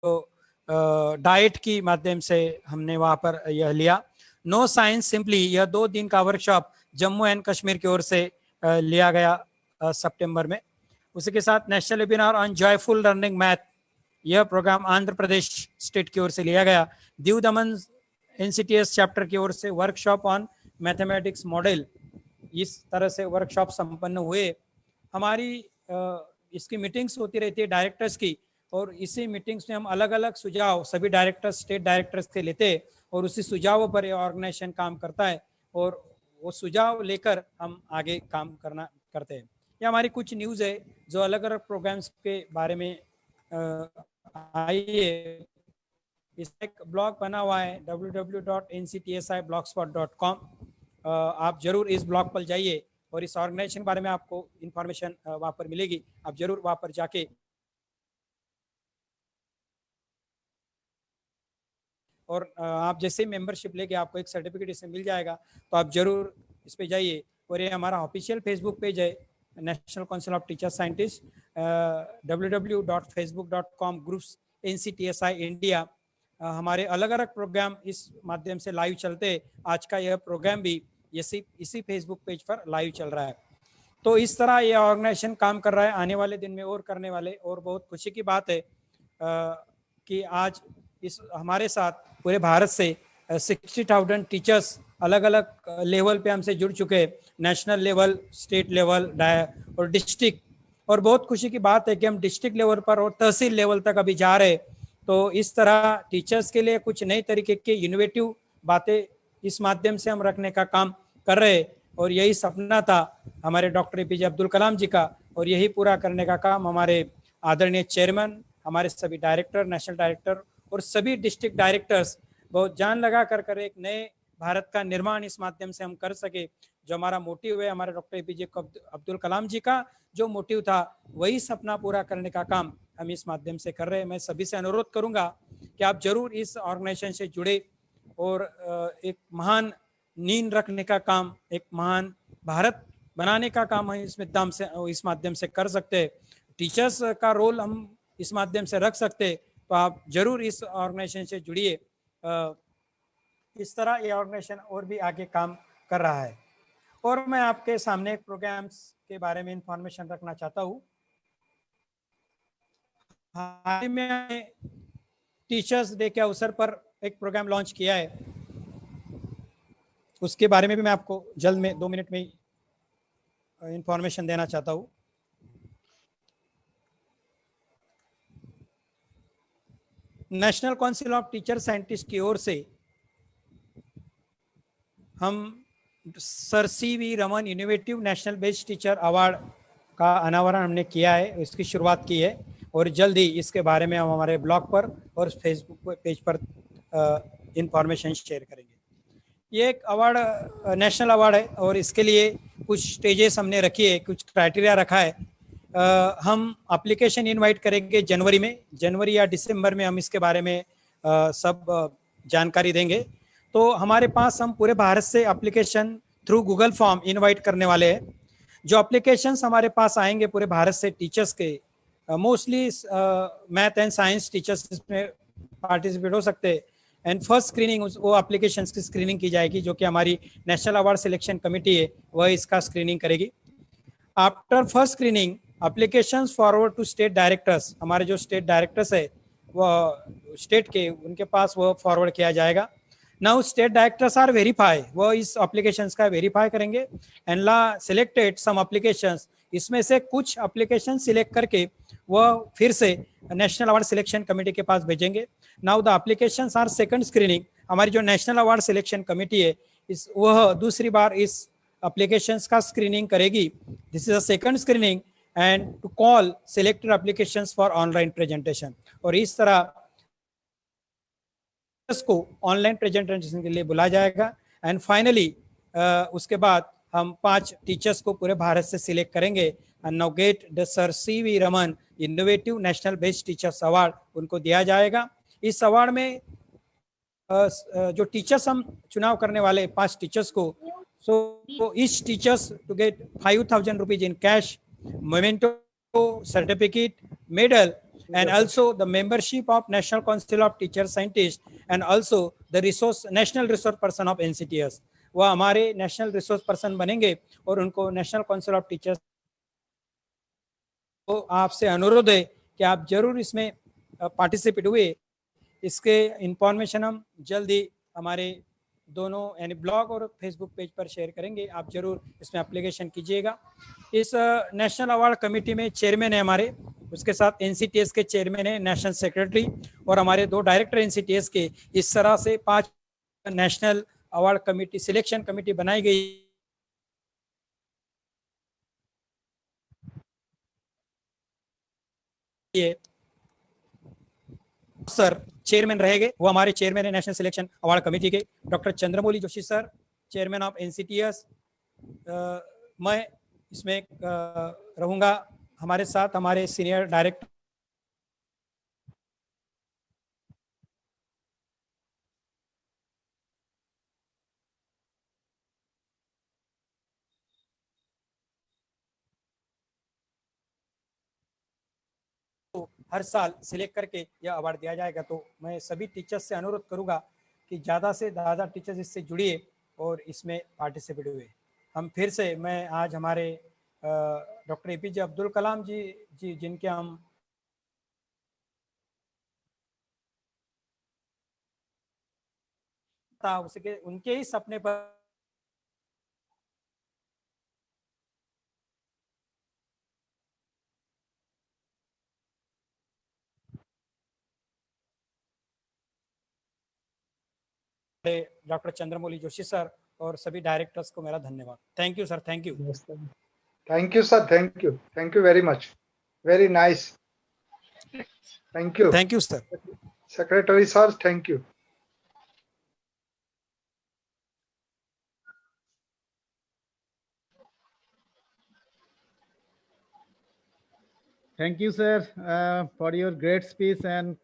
Diet की माध्यम से हमने वहां पर यह लिया। नो साइंस सिंपली, यह 2 दिन का वर्कशॉप जम्मू एंड कश्मीर की ओर से लिया गया सितंबर में। उसी के साथ national webinar on joyful learning math, यह प्रोग्राम आंध्र प्रदेश स्टेट की ओर से लिया गया। दीव दमन एनसीटीएस चैप्टर की ओर से वर्कशॉप ऑन मैथमेटिक्स मॉडल, इस तरह से वर्कशॉप संपन्न हुए। हमारी इसकी मीटिंग्स होती रहती है डायरेक्टर्स की, और इसी मीटिंग्स में हम अलग अलग सुझाव सभी डायरेक्टर्स, स्टेट डायरेक्टर्स से लेते हैं, और उसी सुझावों पर यह ऑर्गेनाइजेशन काम करता है, और वो सुझाव लेकर हम आगे काम करते हैं। ये हमारी कुछ न्यूज़ है जो अलग अलग प्रोग्राम्स के बारे में आई है। इसका एक ब्लॉग बना हुआ है www.nctsi.blogspot.com। आप जरूर इस ब्लॉग पर जाइए और इस ऑर्गेनाइजेशन के बारे में आपको इंफॉर्मेशन वहाँ पर मिलेगी। आप जरूर वहाँ पर जाके और आप जैसे मेंबरशिप लेके आपको एक सर्टिफिकेट इसमें मिल जाएगा, तो आप जरूर इस पे जाइए। और ये हमारा ऑफिशियल फेसबुक पेज है, national council of teacher scientist, www.facebook.com/NCTSI India. हमारे अलग अलग प्रोग्राम इस माध्यम से लाइव चलते हैं। आज का यह प्रोग्राम भी इसी फेसबुक पेज पर लाइव चल रहा है। तो इस तरह यह ऑर्गेनाइजेशन काम कर रहा है, आने वाले दिन में और करने वाले। और बहुत खुशी की बात है कि आज इस हमारे साथ पूरे भारत से 60,000 टीचर्स अलग अलग लेवल पे हमसे जुड़ चुके हैं, नेशनल लेवल, स्टेट लेवल और डिस्ट्रिक्ट। और बहुत खुशी की बात है कि हम डिस्ट्रिक्ट लेवल पर और तहसील लेवल तक अभी जा रहे हैं। तो इस तरह टीचर्स के लिए कुछ नई तरीके के इनोवेटिव बातें इस माध्यम से हम रखने का काम कर रहे हैं। और यही सपना था हमारे डॉक्टर APJ अब्दुल कलाम जी का, और यही पूरा करने का काम हमारे आदरणीय चेयरमैन, हमारे सभी डायरेक्टर, नेशनल डायरेक्टर और सभी डिस्ट्रिक्ट डायरेक्टर्स बहुत जान लगा कर एक नए भारत का निर्माण इस माध्यम से हम कर सके। जो हमारा मोटिव है, हमारे डॉक्टर APJ अब्दुल कलाम जी का जो मोटिव था, वही सपना पूरा करने का काम हम इस माध्यम से कर रहे हैं। मैं सभी से अनुरोध करूंगा कि आप जरूर इस ऑर्गेनाइजेशन से जुड़े और एक महान नींद रखने का काम, एक महान भारत बनाने का काम है इस माध्यम से कर सकते हैं। टीचर्स का रोल हम इस माध्यम से रख सकते हैं। तो आप जरूर इस ऑर्गेनाइजेशन से जुड़िए। इस तरह ये ऑर्गेनाइजेशन और भी आगे काम कर रहा है। और मैं आपके सामने प्रोग्राम्स के बारे में इंफॉर्मेशन रखना चाहता हूँ। हाल ही में टीचर्स डे के अवसर पर एक प्रोग्राम लॉन्च किया है, उसके बारे में भी मैं आपको जल्द में 2 मिनट में इंफॉर्मेशन देना चाहता हूँ। National council of teacher scientist की ओर से हम sir CV Raman innovative national best teacher award का अनावरण हमने किया है, इसकी शुरुआत की है। और जल्द ही इसके बारे में हम हमारे ब्लॉग पर और फेसबुक पेज पर इंफॉर्मेशन शेयर करेंगे। ये एक अवार्ड नेशनल अवार्ड है, और इसके लिए कुछ स्टेजेस हमने रखी है, कुछ क्राइटेरिया रखा है। हम एप्लीकेशन इनवाइट करेंगे जनवरी या दिसंबर में हम इसके बारे में सब जानकारी देंगे। तो हमारे पास हम पूरे भारत से application through Google form invite करने वाले हैं। जो एप्लीकेशंस हमारे पास आएंगे पूरे भारत से टीचर्स के, mostly math and science teachers इसमें पार्टिसिपेट हो सकते हैं। एंड फर्स्ट स्क्रीनिंग वो एप्लीकेशंस की स्क्रीनिंग की जाएगी, जो कि हमारी नेशनल अवार्ड सिलेक्शन कमेटी है वह इसका स्क्रीनिंग करेगी। After first screening applications forward to state directors, हमारे जो स्टेट डायरेक्टर्स है वो स्टेट के, उनके पास वो फॉरवर्ड किया जाएगा। Now state directors are verify, वो इस एप्लीकेशंस का वेरीफाई करेंगे एंड ला सिलेक्टेड सम एप्लीकेशंस, इसमें से कुछ एप्लीकेशन सिलेक्ट करके वह फिर से नेशनल अवार्ड सिलेक्शन कमेटी के पास भेजेंगे। Now the applications are second screening, हमारी जो नेशनल अवार्ड सिलेक्शन कमेटी है वह दूसरी बार इस एप्लीकेशंस का स्क्रीनिंग करेगी। This is a second screening and to call selected applications for online presentation. और इस तरह को ऑनलाइन प्रेजेंटेशन के लिए बुलाया जाएगा। एंड फाइनली उसके बाद हम 5 टीचर्स को पूरे भारत से सिलेक्ट करेंगे and now get the sir CV Raman innovative national best teachers award उनको दिया जाएगा। इस अवार्ड में जो टीचर्स हम चुनाव करने वाले 5 टीचर्स को, so each teachers to get 5,000 rupees in cash, memento, certificate, medal and also the membership of National Council of Teacher Scientists, and also the national resource person of NCTS. वह हमारे national resource person बनेंगे और उनको national council of teachers को आपसे अनुरोध है कि आप जरूर इसमें पार्टिसिपेट हुए। इसके इंफॉर्मेशन हम जल्द ही हमारे दोनों यानी ब्लॉग और फेसबुक पेज पर शेयर करेंगे, आप जरूर इसमें एप्लीकेशन कीजिएगा। इस नेशनल अवार्ड कमेटी में चेयरमैन है हमारे, उसके साथ एनसीटीएस के चेयरमैन है, नेशनल सेक्रेटरी और हमारे 2 डायरेक्टर एनसीटीएस के। इस तरह से 5 national award committee selection committee बनाई गई है। सर चेयरमैन रहेंगे, वो हमारे चेयरमैन है नेशनल सिलेक्शन अवार्ड कमेटी के, doctor Chandramouli Joshi sir, chairman of NCTS. मैं इसमें रहूंगा, हमारे साथ हमारे सीनियर डायरेक्टर हर साल सिलेक्ट करके यह अवार्ड दिया जाएगा। तो मैं सभी टीचर्स से अनुरोध करूंगा कि ज़्यादा से ज़्यादा टीचर्स इससे जुड़िए और इसमें पार्टिसिपेट हुए। हम फिर से मैं आज हमारे डॉक्टर एपीजे अब्दुल कलाम जी जिनके हम था उसके उनके ही सपने पर डॉक्टर चंद्रमौली जोशी सर और सभी डायरेक्टर्स को मेरा धन्यवाद। Thank you sir, thank you. Thank you sir, thank you very much, very nice, thank you sir. Secretary sir, thank you. Thank you, sir, for your great speech and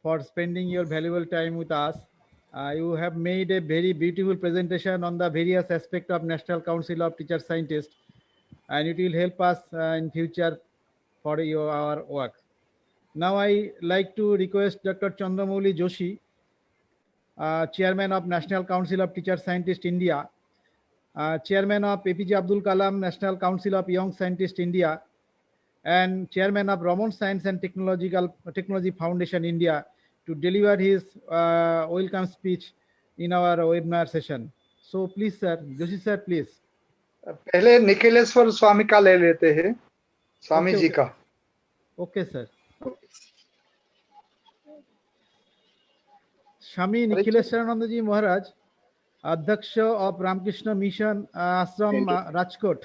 for spending your valuable time with us. You have made a very beautiful presentation on the various aspects of National Council of Teacher Scientists, and it will help us in future for our work. Now I like to request Dr. Chandramouli Joshi, Chairman of National Council of Teacher Scientists India, Chairman of APJ Abdul Kalam National Council of Young Scientists India, and Chairman of Raman Science and Technology Foundation India, to deliver his welcome speech in our webinar session. So please sir, Joshi sir, please. पहले निखिलेश्वर स्वामी का ले लेते हैं, स्वामी जी का। Okay sir. Swami Nikhileshwarananda ji Maharaj, अध्यक्ष of RamKrishna Mission Ashram Rajkot,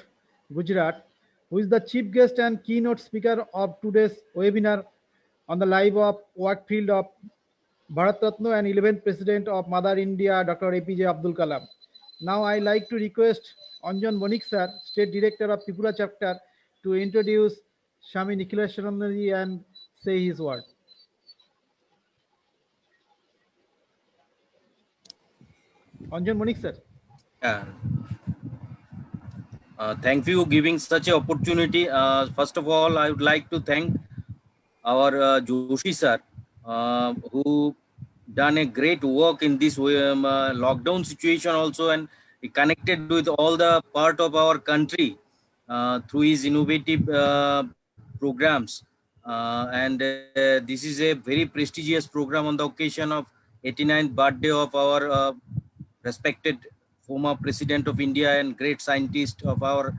Gujarat, who is the chief guest and keynote speaker of today's webinar on the live of work field of Bharat Ratna and 11th President of Mother India, Dr. APJ Abdul Kalam. Now I like to request Anjan Banik sir, State Director of Tripura Chapter, to introduce Swami Nikhileswarananda ji and say his word. Anjan Banik sir. Thank you for giving such an opportunity. First of all, I would like to thank our Joshi sir, who done a great work in this lockdown situation also, and he connected with all the part of our country through his innovative programs. This is a very prestigious program on the occasion of 89th birthday of our respected former President of India and great scientist of our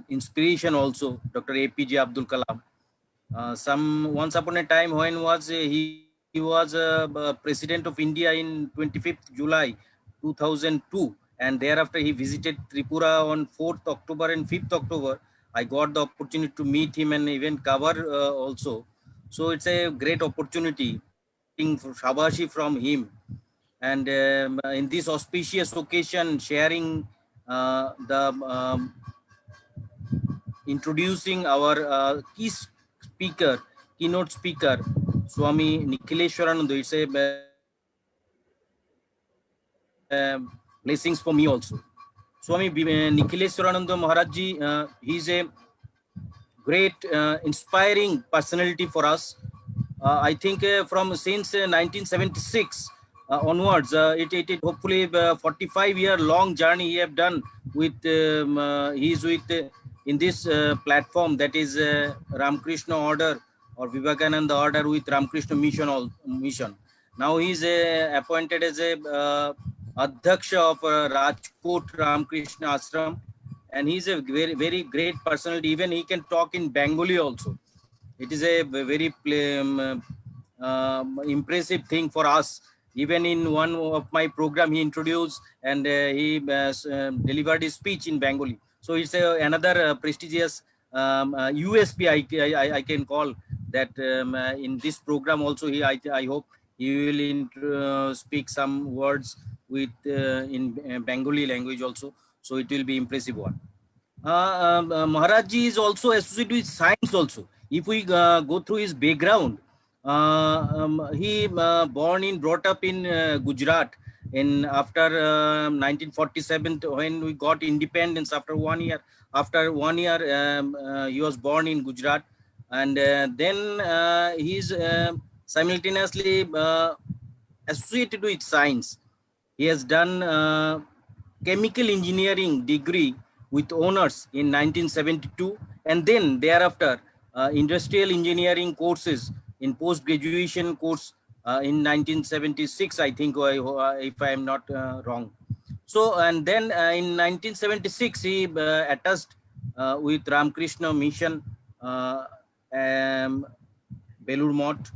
inspiration also, Dr. APJ Abdul Kalam. Once upon a time when he was President of India in 25th July 2002, and thereafter he visited Tripura on 4th October and 5th October. I got the opportunity to meet him and even cover also. So it's a great opportunity for Shabashi from him. And in this auspicious occasion, sharing introducing our keynote speaker, Swami Nikhileswarananda. It's a blessings for me also. Swami Nikhileswarananda Maharaj ji, he is a great inspiring personality for us. I think from since 1976 onwards, it hopefully 45-year long journey he have done with he is with in this platform, that is RamKrishna order or Vivekananda order with RamKrishna mission. Now he is appointed as a Adhyaksha of Rajkot RamKrishna Ashram, and he is a very great personality. Even he can talk in Bengali also. It is a very impressive thing for us. Even in one of my program, he introduced and he delivered his speech in Bengali. So it's another prestigious USP I can call that. In this program also, I hope he will speak some words with in Bengali language also. So it will be impressive one. Maharajji is also associated with science also. If we go through his background, he brought up in Gujarat in after 1947 when we got independence. After 1 year, he was born in Gujarat, and then he's simultaneously associated with science. He has done chemical engineering degree with honors in 1972, and then thereafter industrial engineering courses in post-graduation course in 1976, I think, if I am not wrong. So, and then in 1976, he attached with RamKrishna mission, Belur Mott,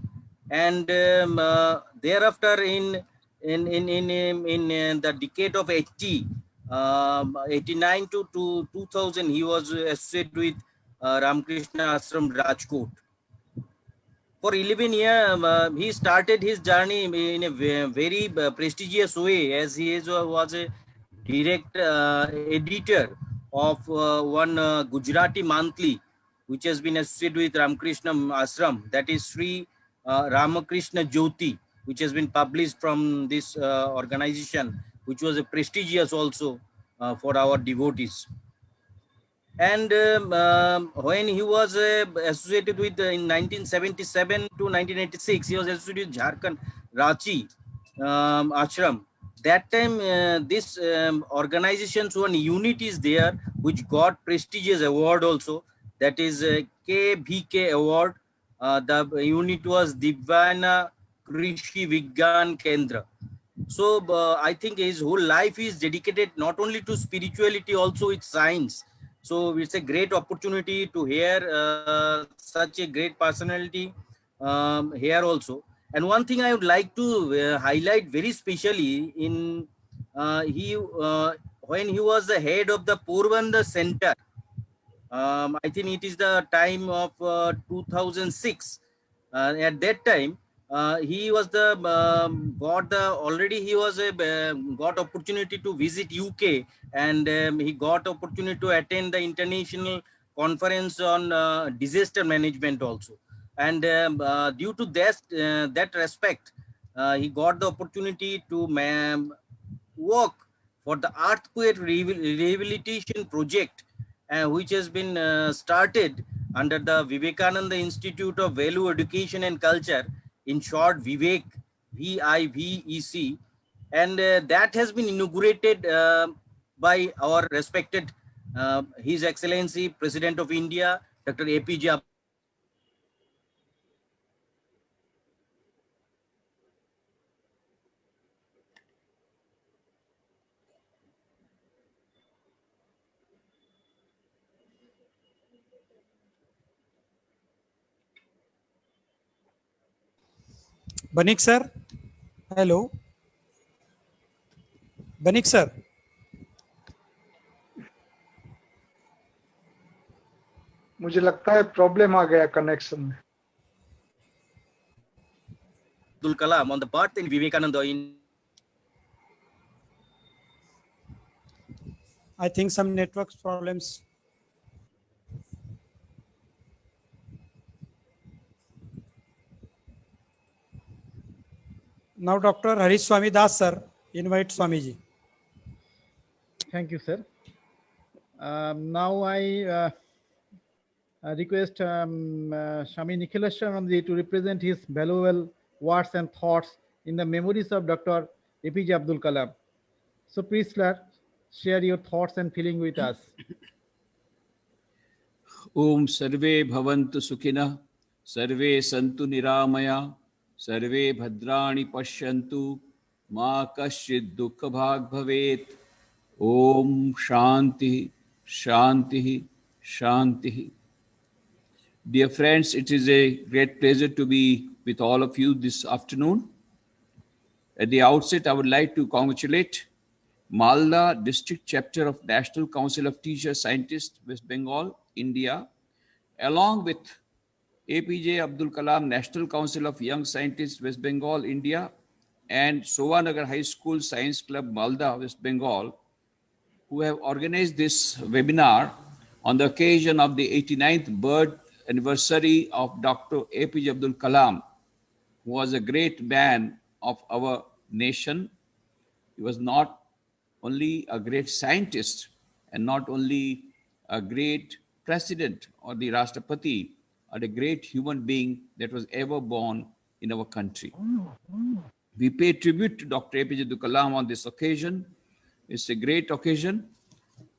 and thereafter in the decade of 89 to 2000, he was associated with RamKrishna Ashram Rajkot. For 11 years, he started his journey in a very prestigious way, as he was a direct editor of one Gujarati monthly, which has been associated with RamKrishna Ashram, that is Sri RamKrishna Jyoti, which has been published from this organization, which was a prestigious also for our devotees. And when he was associated with in 1977 to 1986, he was associated with Jharkhand Ranchi Ashram. That time, this organization's one unit is there, which got prestigious award also. That is KBK award. The unit was Divana Krishi Vigyan Kendra. So I think his whole life is dedicated not only to spirituality, also with science. So it's a great opportunity to hear such a great personality here also. And one thing I would like to highlight very specially in when he was the head of the Porbandar Center, I think it is the time of 2006. At that time, he was the already he was a got opportunity to visit UK, and he got opportunity to attend the international conference on disaster management also. And due to that respect, he got the opportunity to work for the earthquake rehabilitation project, which has been started under the Vivekananda Institute of Value Education and Culture, in short VIVEC, VIVEC, and that has been inaugurated by our respected His Excellency President of India, Dr APJ Banik sir, hello. Banik sir. मुझे लगता है problem आ गया connection में. Abdul Kalam on the birth in Vivekananda in I think some network problems. Now Dr. Harish Swami Das sir, invite Swamiji. Thank you, sir. Now I request Swami Nikhileswarananda to represent his valuable words and thoughts in the memories of Dr APJ Abdul Kalam. So please, sir, share your thoughts and feeling with us. ओम सर्वे भवन्तु सुखिनः सर्वे सन्तु निरामया सर्वे भद्राणि पश्यन्तु मा कश्चित् दुःखभाग् भवेत् ओम शांति शांति शांति. Dear friends, it is a great pleasure to be with all of you this afternoon. At the outset, I would like to congratulate Malda District Chapter of National Council of Teachers Scientists, West Bengal, India, along with APJ Abdul Kalam National Council of Young Scientists, West Bengal, India, and Sovanagar High School Science Club, Malda, West Bengal, who have organized this webinar on the occasion of the 89th birth anniversary of Dr. APJ Abdul Kalam, who was a great man of our nation. He was not only a great scientist and not only a great president or the Rashtrapati, or a great human being that was ever born in our country. We pay tribute to Dr. APJ Abdul Kalam on this occasion. It's a great occasion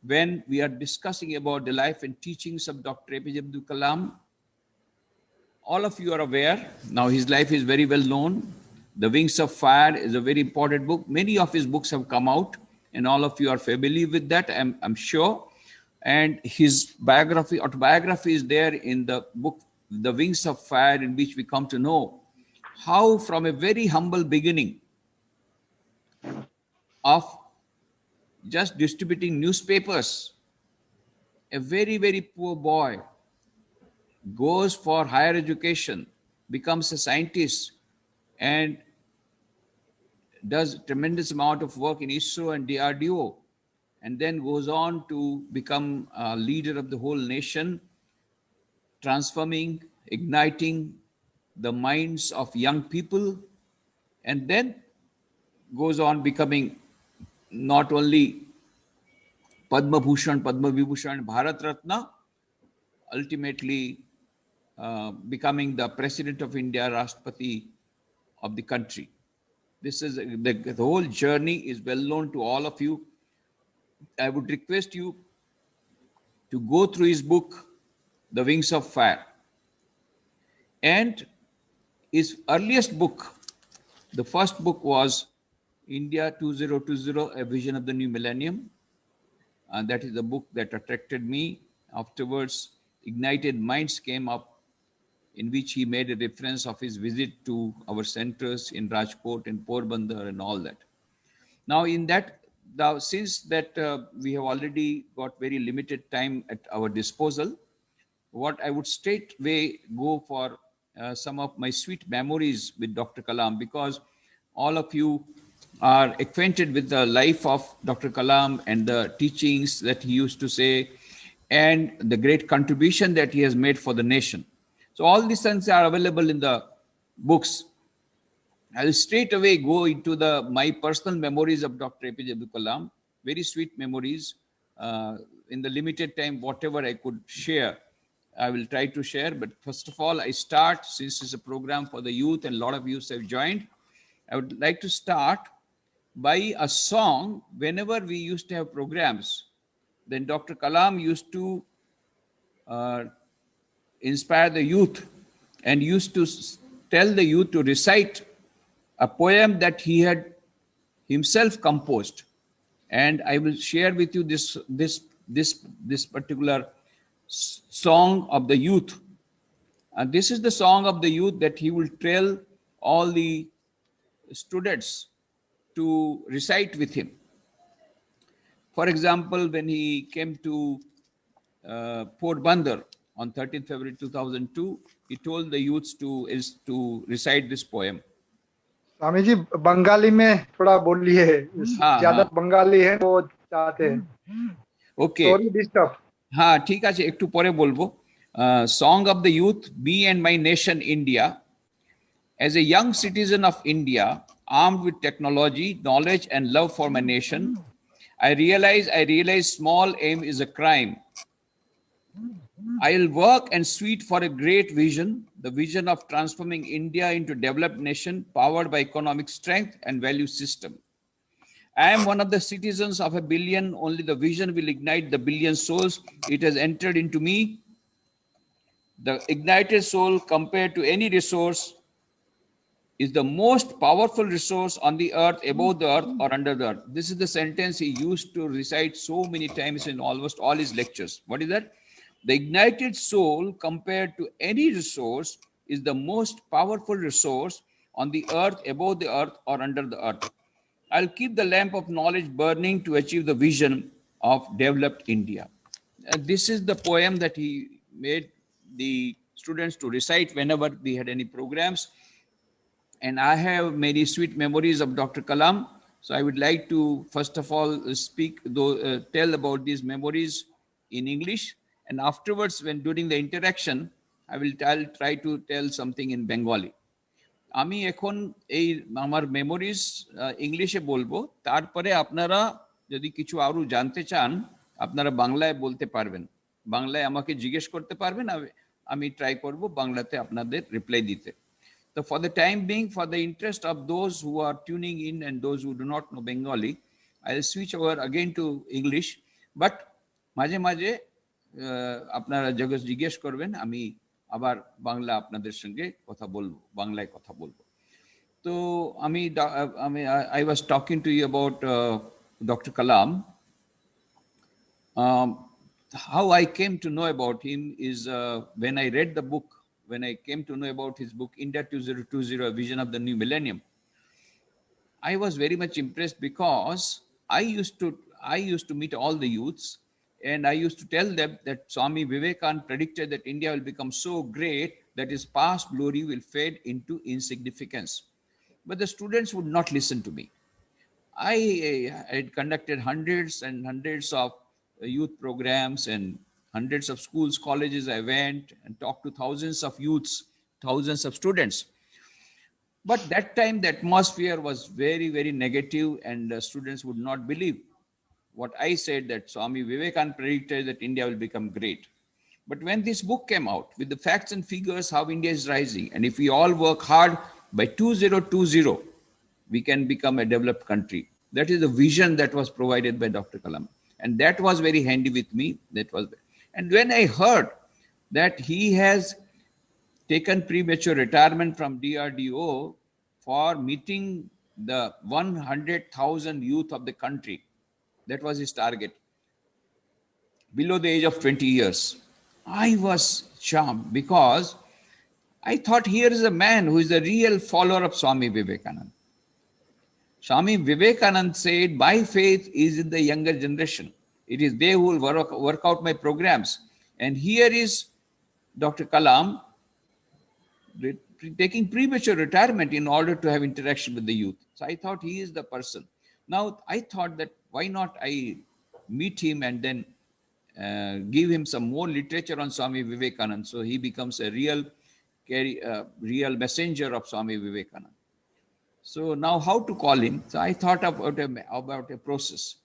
when we are discussing about the life and teachings of Dr. APJ Abdul Kalam. All of you are aware, now his life is very well known. The Wings of Fire is a very important book. Many of his books have come out, and all of you are familiar with that, I'm sure. And his biography, autobiography is there in the book, The Wings of Fire, in which we come to know how from a very humble beginning of just distributing newspapers, a very, very poor boy goes for higher education, becomes a scientist, and does tremendous amount of work in ISRO and DRDO, and then goes on to become a leader of the whole nation, transforming, igniting the minds of young people, and then goes on becoming not only Padma Bhushan, Padma Vibhushan, Bharat Ratna, ultimately becoming the President of India, Rashtrapati of the country. This is the whole journey is well known to all of you. I would request you to go through his book, The Wings of Fire. And his earliest book, the first book was India 2020, A Vision of the New Millennium. And that is the book that attracted me. Afterwards, Ignited Minds came up, in which he made a reference of his visit to our centers in Rajkot and Porbandar and all that. Now, in that, since that we have already got very limited time at our disposal, what I would straightway go for some of my sweet memories with Dr. Kalam, because all of you are acquainted with the life of Dr. Kalam and the teachings that he used to say and the great contribution that he has made for the nation. So all these things are available in the books. I'll straight away go into my personal memories of Dr. APJ Abdul Kalam, very sweet memories. In the limited time, whatever I could share, I will try to share. But first of all, I start, since it's a program for the youth and a lot of youth have joined, I would like to start by a song. Whenever we used to have programs, then Dr. Kalam used to inspire the youth and used to tell the youth to recite a poem that he had himself composed. And I will share with you this particular song of the youth. And this is the song of the youth that he will tell all the students to recite with him. For example, when he came to Porbandar on 13th February 2002, he told the youths to recite this poem. Swami ji Bengali में थोड़ा बोलिए, ज्यादा बंगाली है वो चाहते हैं. Okay, sorry disturb. हाँ ठीक আছে, একটু পরে বলবো. Song of the youth, me and my nation India. As a young citizen of India, armed with technology, knowledge and love for my nation, I realize small aim is a crime. I'll work and sweat for a great vision, the vision of transforming India into a developed nation powered by economic strength and value system. I am one of the citizens of a billion. Only the vision will ignite the billion souls. It has entered into me. The ignited soul, compared to any resource, is the most powerful resource on the earth, above the earth or under the earth. This is the sentence he used to recite so many times in almost all his lectures. What is that? The ignited soul, compared to any resource, is the most powerful resource on the earth, above the earth or under the earth. I'll keep the lamp of knowledge burning to achieve the vision of developed India. This is the poem that he made the students to recite whenever we had any programs. And I have many sweet memories of Dr. Kalam. So I would like to, first of all, tell about these memories in English. And afterwards, when during the interaction, I'll try to tell something in Bengali. আমি এখন এই আমার memories ইংলিশে বলবো, তারপরে আপনারা যদি কিছু আরো জানতে চান আপনারা বাংলায় বলতে পারবেন, বাংলায় আমাকে জিজ্ঞেস করতে পারবেন, আমি ট্রাই করব বাংলাতে আপনাদের রিপ্লাই দিতে। So for the time being, for the interest of those who are tuning in and those who do not know Bengali, I'll switch over again to English, but মাঝে মাঝে আপনারা যখন জিজ্ঞেস করবেন আমি আবার বাংলা আপনাদের সঙ্গে কথা বলবো, বাংলায় কথা বলবো। তো I was talking to you about Dr. Kalam. How I came to know about him is when I read the book, when I came to know about his book, India 2020, A Vision of the New Millennium. I was very much impressed because I used to meet all the youths, and I used to tell them that Swami Vivekananda predicted that India will become so great that its past glory will fade into insignificance. But the students would not listen to me. I had conducted hundreds and hundreds of youth programs and hundreds of schools, colleges. I went and talked to thousands of youths, thousands of students. But that time the atmosphere was very, very negative, and students would not believe what I said, that Swami Vivekananda predicted that India will become great. But when this book came out with the facts and figures how India is rising, and if we all work hard, by 2020, we can become a developed country. That is the vision that was provided by Dr. Kalam. And that was very handy with me. And when I heard that he has taken premature retirement from DRDO for meeting the 100,000 youth of the country, that was his target, below the age of 20 years. I was charmed because I thought here is a man who is the real follower of Swami Vivekananda. Swami Vivekananda said, my faith is in the younger generation. It is they who will work out my programs. And here is Dr. Kalam taking premature retirement in order to have interaction with the youth. So I thought he is the person. Now I thought that why not I meet him and then give him some more literature on Swami Vivekananda, so he becomes a real messenger of Swami Vivekananda. So now how to call him? So I thought about a process.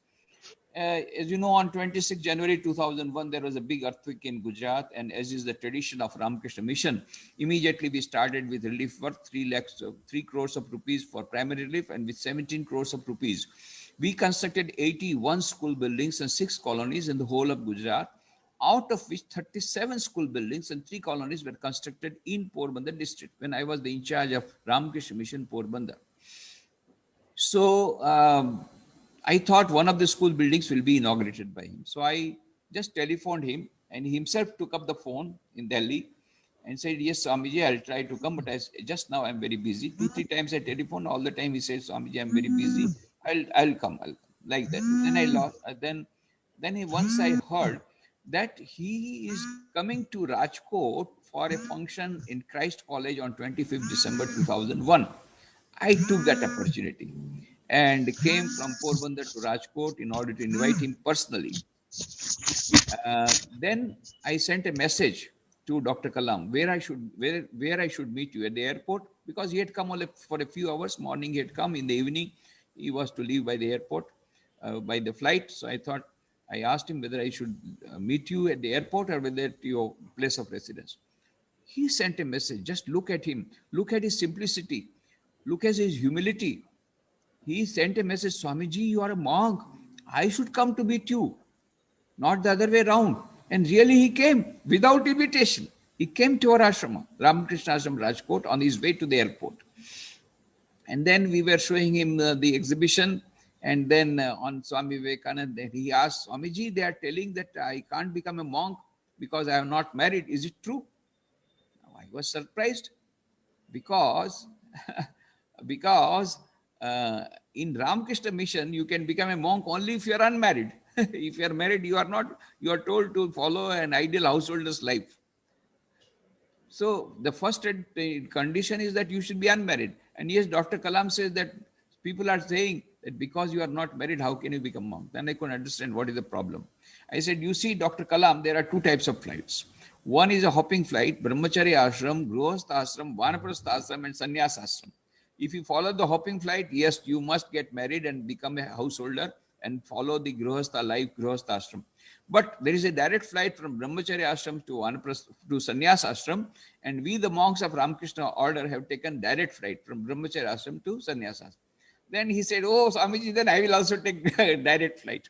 As you know, on 26 January 2001, there was a big earthquake in Gujarat, and as is the tradition of RamKrishna mission, immediately we started with relief work, 3 crores of rupees for primary relief, and with 17 crores of rupees. We constructed 81 school buildings and 6 colonies in the whole of Gujarat, out of which 37 school buildings and 3 colonies were constructed in Porbandar district when I was the in charge of RamKrishna mission Porbandar. So I thought one of the school buildings will be inaugurated by him. So I just telephoned him, and he himself took up the phone in Delhi and said, yes, Swamiji, I'll try to come, but just now I'm very busy. 2-3 times I telephoned, all the time he said, Swamiji, I'm very busy. I'll come, like that. Then I lost. Once I heard that he is coming to Rajkot for a function in Christ College on 25th December 2001. I took that opportunity and came from Porbandar to Rajkot in order to invite him personally. Then I sent a message to Dr. Kalam where I should meet you at the airport, because he had come only for a few hours. Morning he had come, in the evening he was to leave by the airport by the flight. So I thought I asked him whether I should meet you at the airport or whether at your place of residence. He sent a message. Just look at him. Look at his simplicity. Look at his humility. He sent a message, Swamiji, you are a monk. I should come to meet you, not the other way around. And really he came without invitation. He came to our ashrama, RamKrishna Ashram Rajkot, on his way to the airport. And then we were showing him the exhibition. And then on Swami Vivekananda, he asked, Swamiji, they are telling that I can't become a monk because I am not married. Is it true? I was surprised because, because in RamKrishna mission, you can become a monk only if you are unmarried. If you are married, you are not, you are told to follow an ideal householder's life. So the first condition is that you should be unmarried. And yes, Dr. Kalam says that people are saying that because you are not married, how can you become monk? Then I couldn't understand what is the problem. I said, you see, Dr. Kalam, there are two types of flights. One is a hopping flight, Brahmacharya Ashram, Grihastha Ashram, Vanaprastha Ashram, and Sannyas Ashram. If you follow the hopping flight, yes, you must get married and become a householder and follow the Grihastha life, Grihastha Ashram. But there is a direct flight from Brahmacharya Ashram to Sannyas Ashram, and we, the monks of RamKrishna order, have taken direct flight from Brahmacharya Ashram to Sannyas Ashram. Then he said, oh, Swamiji, then I will also take direct flight.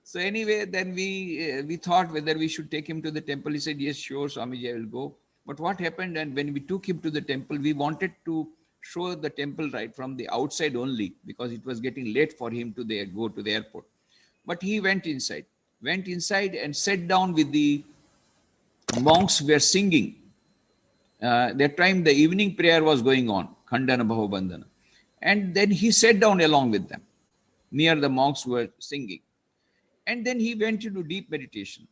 So anyway, then we thought whether we should take him to the temple. He said, yes, sure, Swamiji, I will go. But what happened, and when we took him to the temple, we wanted to show the temple right from the outside only, because it was getting late for him to go to the airport. But he went inside and sat down with the monks who were singing. That time the evening prayer was going on, Khandana Bhavabandhana. And then he sat down along with them, near the monks who were singing. And then he went into deep meditation.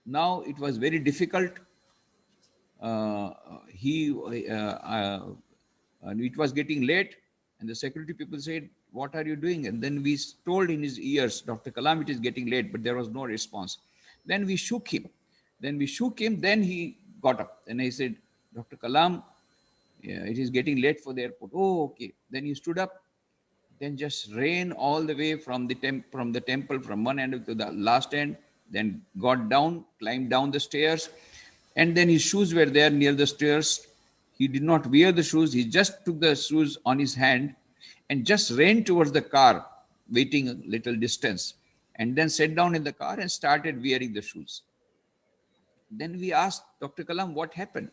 Now it was very difficult. It was getting late, and the security people said, what are you doing? And then we told in his ears, Dr. Kalam, it is getting late, but there was no response. Then we shook him. Then he got up. And I said, Dr. Kalam, yeah, it is getting late for the airport. Oh, okay. Then he stood up. Then just ran all the way from the temple from one end to the last end. Then got down, climbed down the stairs. And then his shoes were there near the stairs. He did not wear the shoes. He just took the shoes on his hand and just ran towards the car, waiting a little distance. And then sat down in the car and started wearing the shoes. Then we asked Dr. Kalam, what happened?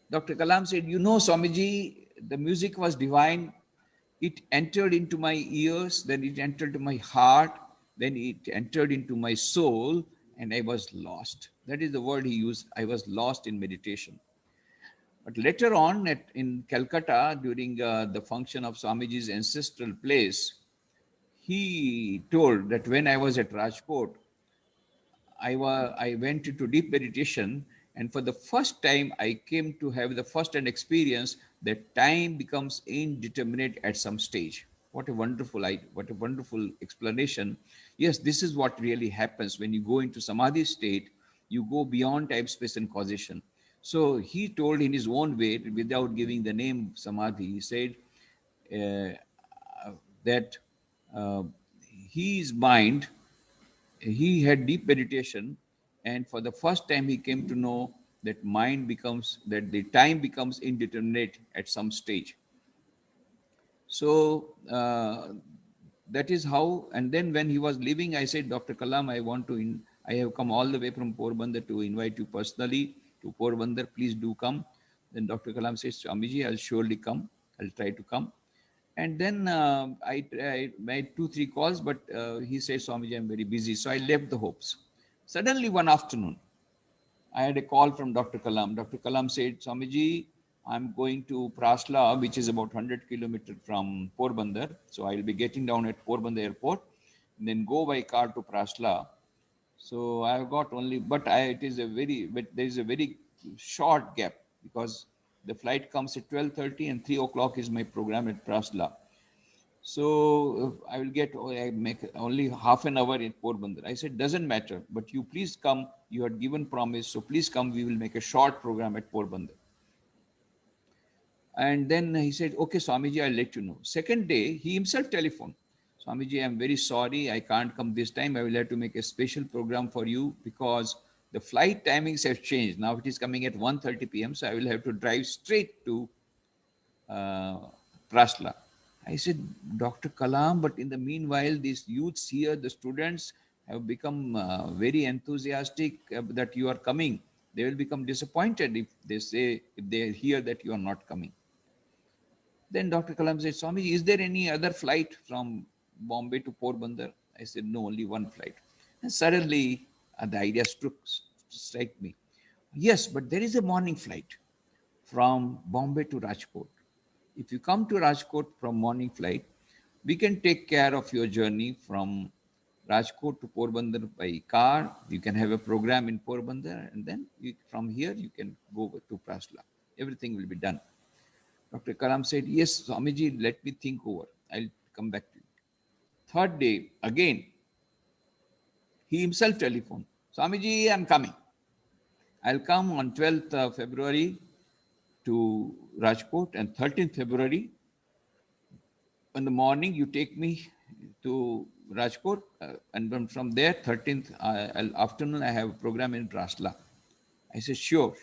Dr. Kalam said, you know, Swamiji, the music was divine. It entered into my ears, then it entered into my heart, then it entered into my soul, and I was lost. That is the word he used. I was lost in meditation. But later on in Calcutta, during the function of Swamiji's ancestral place, he told that when I was at Rajkot, I went into deep meditation, and for the first time, I came to have the first-hand experience that time becomes indeterminate at some stage. What a wonderful explanation. Yes, this is what really happens when you go into Samadhi state. You go beyond time, space, and causation. So he told in his own way, without giving the name Samadhi, he said that his mind, he had deep meditation, and for the first time he came to know that the time becomes indeterminate at some stage. So that is how. And then when he was leaving, I said, Dr. Kalam, I have come all the way from Porbandar to invite you personally to Porbandar. Please do come. Then Dr. Kalam says, Swamiji, I'll surely come. I'll try to come. And then I made 2-3 calls, but he said, Swamiji, I'm very busy. So I left the hopes. Suddenly one afternoon, I had a call from Dr. Kalam. Dr. Kalam said, Swamiji, I'm going to Prasla, which is about 100 kilometers from Porbandar. So I'll be getting down at Porbandar airport, and then go by car to Prasla. So I've got only, but there is a very short gap, because the flight comes at 12:30 and 3 o'clock is my program at Prasla. So I make only half an hour in Porbandar. I said, doesn't matter, but you please come. You had given promise, so please come. We will make a short program at Porbandar. And then he said, okay, Swamiji, I'll let you know. Second day, he himself telephoned. Swamiji, I'm very sorry, I can't come this time. I will have to make a special program for you because the flight timings have changed. Now it is coming at 1:30 p.m. So I will have to drive straight to Prasla. I said, Dr. Kalam, but in the meanwhile, these youths here, the students have become very enthusiastic that you are coming. They will become disappointed if they hear that you are not coming. Then Dr. Kalam said, Swami, is there any other flight from Bombay to Porbandar? I said, no, only one flight. And suddenly the idea struck me. Yes, but there is a morning flight from Bombay to Rajkot. If you come to Rajkot from morning flight, we can take care of your journey from Rajkot to Porbandar by car. You can have a program in Porbandar, and then from here you can go to Prasla. Everything will be done. Dr. Kalam said, yes, Swamiji, let me think over. I'll come back to you. Third day, again, he himself telephoned, Swamiji, I'm coming. I'll come on 12th February to Rajkot, and 13th February in the morning you take me to Rajkot, and then from there 13th afternoon I have a program in Prasla. I said, sure.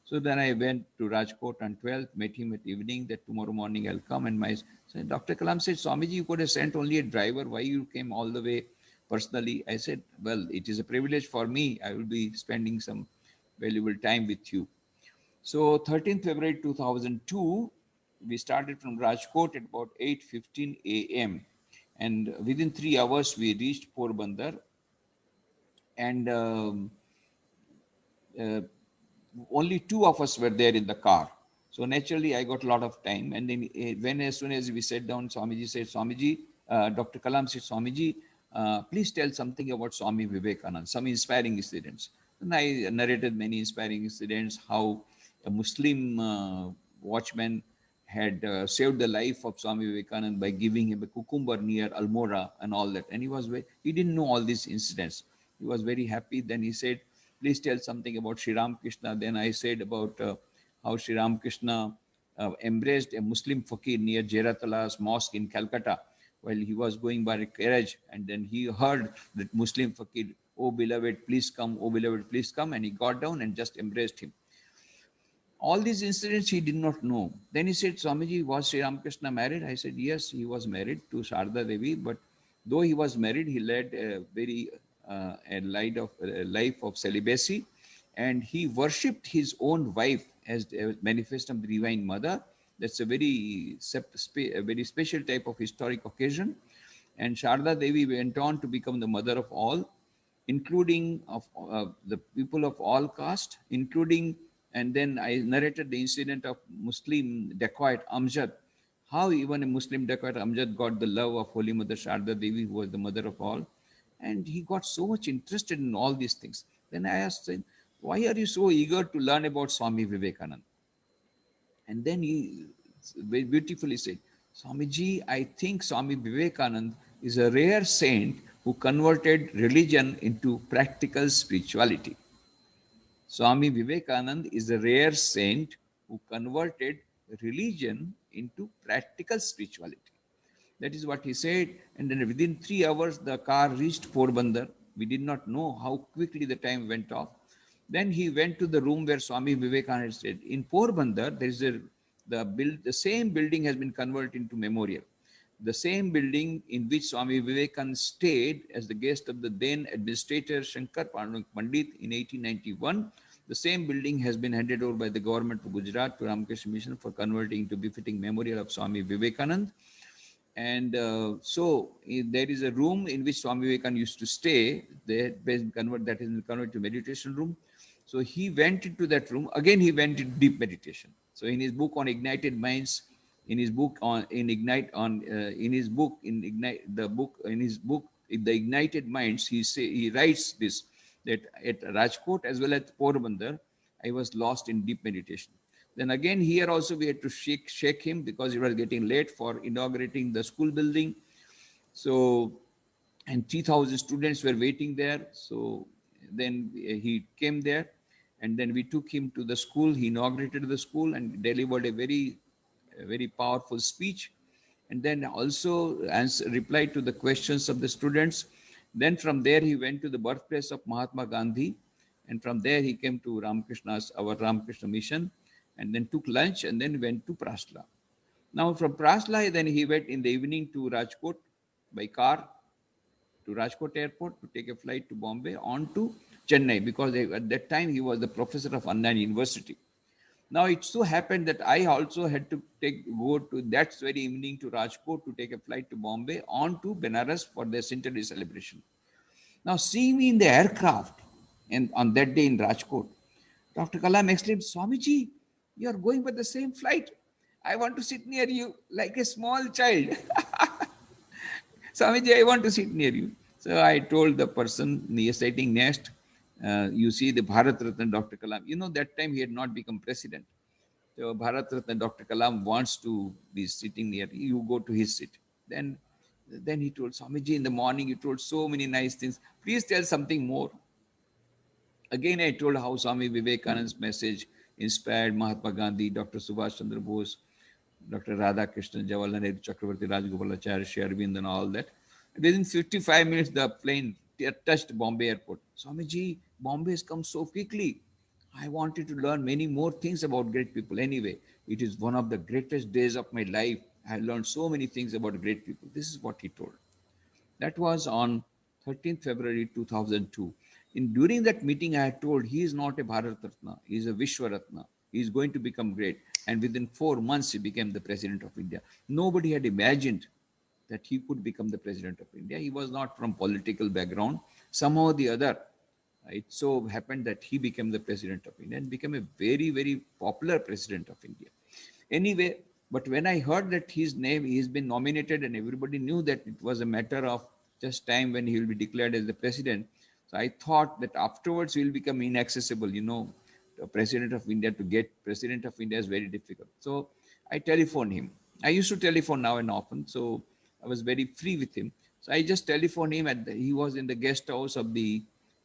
So then I went to Rajkot on 12th, met him at evening that tomorrow morning I'll come. And Dr. Kalam said, Swamiji, you could have sent only a driver. Why you came all the way personally? I said, well, it is a privilege for me. I will be spending some valuable time with you. So 13th February 2002, we started from Rajkot at about 8:15 a.m. And within 3 hours, we reached Porbandar. And only 2 of us were there in the car. So naturally, I got a lot of time. And then as soon as we sat down, Swamiji said, Dr. Kalam said, Swamiji, please tell something about Swami Vivekananda, some inspiring incidents. And I narrated many inspiring incidents, how a Muslim watchman had saved the life of Swami Vivekananda by giving him a cucumber near Almora and all that. And he didn't know all these incidents. He was very happy. Then he said, please tell something about Sri Ramkrishna. Then I said about how Sri Ramkrishna embraced a Muslim fakir near Jeratala's mosque in Calcutta while he was going by a carriage. And then he heard that Muslim fakir, oh beloved, please come, oh beloved, please come. And he got down and just embraced him. All these incidents he did not know. Then he said, Swamiji, was Sri Ramkrishna married? I said, yes, he was married to Sharda Devi, but though he was married, he led a very a life of celibacy, and he worshipped his own wife as a manifest of the Divine Mother. That's a very special type of historic occasion. And Sharda Devi went on to become the mother of all, including of the people of all caste, including, and then I narrated the incident of Muslim dacoit Amjad, how even a Muslim dacoit Amjad got the love of Holy Mother Sharda Devi, who was the mother of all. And he got so much interested in all these things. Then I asked him, why are you so eager to learn about Swami Vivekananda? And then he very beautifully said, Swamiji, I think Swami Vivekananda is a rare saint who converted religion into practical spirituality. Swami Vivekananda is a rare saint who converted religion into practical spirituality. That is what he said. And then within 3 hours, the car reached Porbandar. We did not know how quickly the time went off. Then he went to the room where Swami Vivekananda stayed. In Porbandar, there is the same building has been converted into memorial. The same building in which Swami Vivekananda stayed as the guest of the then administrator Shankar Pandit in 1891. The same building has been handed over by the government of Gujarat to RamKrishna Mission for converting to befitting memorial of Swami Vivekananda. And so there is a room in which Swami Vivekananda used to stay. That has been converted to meditation room. So he went into that room. Again, he went into deep meditation. So in his book on ignited minds, in his book The Ignited Minds, he writes this, that at Rajkot as well as Porbandar, I was lost in deep meditation. Then again, here also we had to shake him because it was getting late for inaugurating the school building. So, and 3,000 students were waiting there. So then he came there, and then we took him to the school. He inaugurated the school and delivered a very powerful speech. and then also replied to the questions of the students. Then from there he went to the birthplace of Mahatma Gandhi, and from there he came to our RamKrishna mission, and then took lunch, and then went to Prasla. Now from Prasla, then he went in the evening to Rajkot by car to Rajkot airport to take a flight to Bombay on to Chennai, because at that time he was the professor of Anjan University. Now it so happened that I also had to go to that very evening to Rajkot to take a flight to Bombay on to Benares for the centenary celebration. Now seeing me in the aircraft and on that day in Rajkot, Dr. Kalam exclaimed, "Swamiji, you are going by the same flight. I want to sit near you like a small child." "Swamiji, I want to sit near you." So I told the person sitting next, you see the Bharat Ratna Dr. Kalam. You know, that time he had not become president. So Bharat Ratna Dr. Kalam wants to be sitting near you. You go to his seat. Then he told, "Swamiji, in the morning you told so many nice things. Please tell something more." Again, I told how Swami Vivekananda's message inspired Mahatma Gandhi, Dr. Subhash Chandra Bose, Dr. Radhakrishnan, Jawaharlal Nehru, Chakravarti, Rajgopalachari, Sri Aurobindo, and all that. Within 55 minutes, the plane touched Bombay airport. "Swamiji, Bombay has come so quickly. I wanted to learn many more things about great people. Anyway, it is one of the greatest days of my life. I learned so many things about great people." This is what he told. That was on 13th February 2002. During that meeting, I had told he is not a Bharat Ratna, he is a Vishwa Ratna. He is going to become great. And within 4 months, he became the President of India. Nobody had imagined that he could become the President of India. He was not from political background. Somehow or the other, it so happened that he became the President of India and became a very, very popular President of India. Anyway, but when I heard that his name, he's been nominated, and everybody knew that it was a matter of just time when he will be declared as the president. So I thought that afterwards he will become inaccessible. You know, the President of India, to get President of India is very difficult. So I telephoned him. I used to telephone now and often, so I was very free with him. So I just telephoned him, and he was in the guest house of the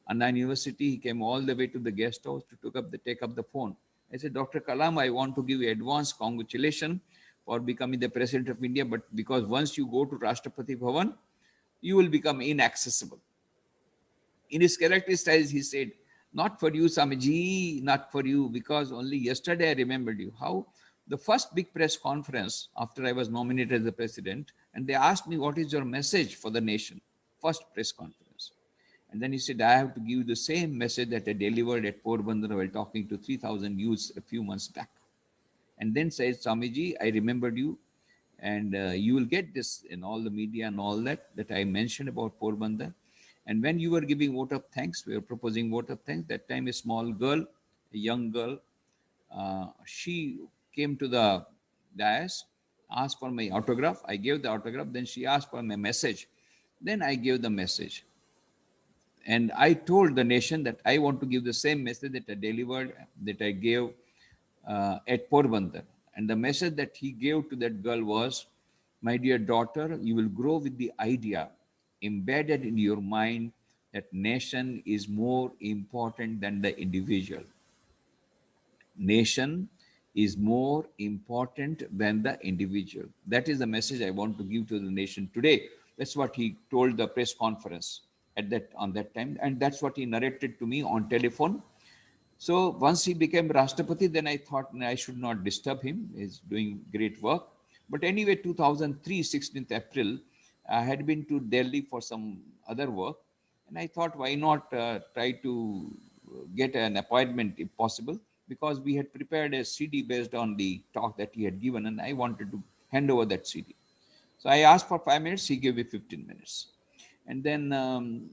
Anna University. He came all the way to the guest house to take up the phone. I said, "Dr. Kalam, I want to give you advance congratulations for becoming the President of India, but because once you go to Rashtrapati Bhavan, you will become inaccessible." In his character style, he said, "Not for you, Swamiji, not for you, because only yesterday I remembered you." How the first big press conference after I was nominated as the president, and they asked me, "What is your message for the nation?" First press conference. And then he said, "I have to give you the same message that I delivered at Porbandar while talking to 3,000 youths a few months back." And then says, "Swamiji, I remembered you, and you will get this in all the media and all that I mentioned about Porbandar. And when you were giving vote of thanks, we were proposing vote of thanks. That time a small girl, a young girl, she came to the dais, asked for my autograph. I gave the autograph. Then she asked for my message. Then I gave the message. And I told the nation that I want to give the same message that I delivered, that I gave at Porbandar. And the message that he gave to that girl was, "My dear daughter, you will grow with the idea embedded in your mind that nation is more important than the individual. Nation is more important than the individual." That is the message I want to give to the nation today. That's what he told the press conference on that time, and that's what he narrated to me on telephone. So once he became Rashtrapati, then I thought I should not disturb him. He's doing great work. But anyway, 2003, 16th April, I had been to Delhi for some other work, and I thought, why not try to get an appointment if possible, because we had prepared a CD based on the talk that he had given, and I wanted to hand over that CD. So I asked for 5 minutes, he gave me 15 minutes. And then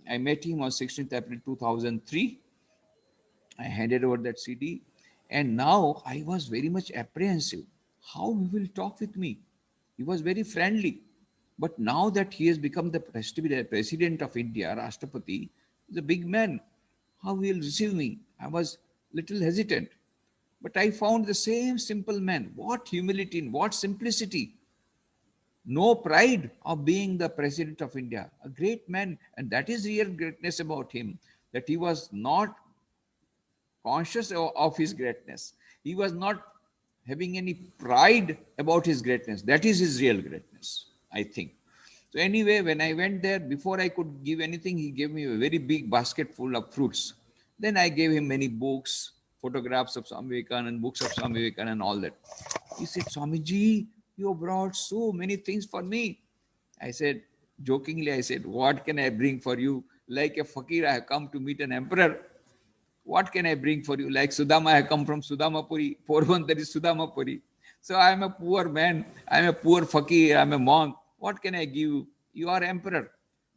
I met him on 16th April 2003. I handed over that CD, and now I was very much apprehensive. How he will talk with me? He was very friendly. But now that he has become the President of India, Rashtrapati, he's a big man. How he will receive me? I was little hesitant. But I found the same simple man. What humility and what simplicity. No pride of being the President of India. A great man. And that is real greatness about him, that he was not conscious of his greatness. He was not having any pride about his greatness. That is his real greatness, I think. So anyway, when I went there, before I could give anything, he gave me a very big basket full of fruits. Then I gave him many books, photographs of Swami Vivekananda, books of Swami Vivekananda and all that. He said, Swamiji, you brought so many things for me. I said, jokingly, I said, what can I bring for you? Like a fakir, I have come to meet an emperor. What can I bring for you? Like Sudama, I come from Sudamapuri. Porbandar is Sudamapuri. So I am a poor man. I am a poor fakir. I am a monk. What can I give you? You are emperor.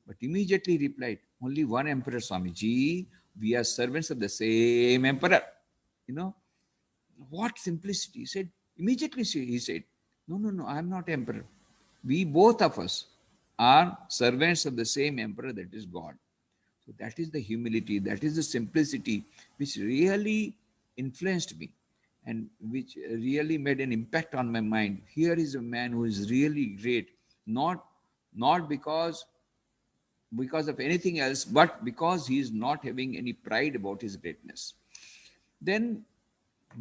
But immediately replied, only one emperor, Swamiji. We are servants of the same emperor. You know, what simplicity. He said, immediately he said, no, I am not emperor. We both of us are servants of the same emperor, that is God. So that is the humility, that is the simplicity which really influenced me and which really made an impact on my mind. Here is a man who is really great, not because of anything else, but because he is not having any pride about his greatness. Then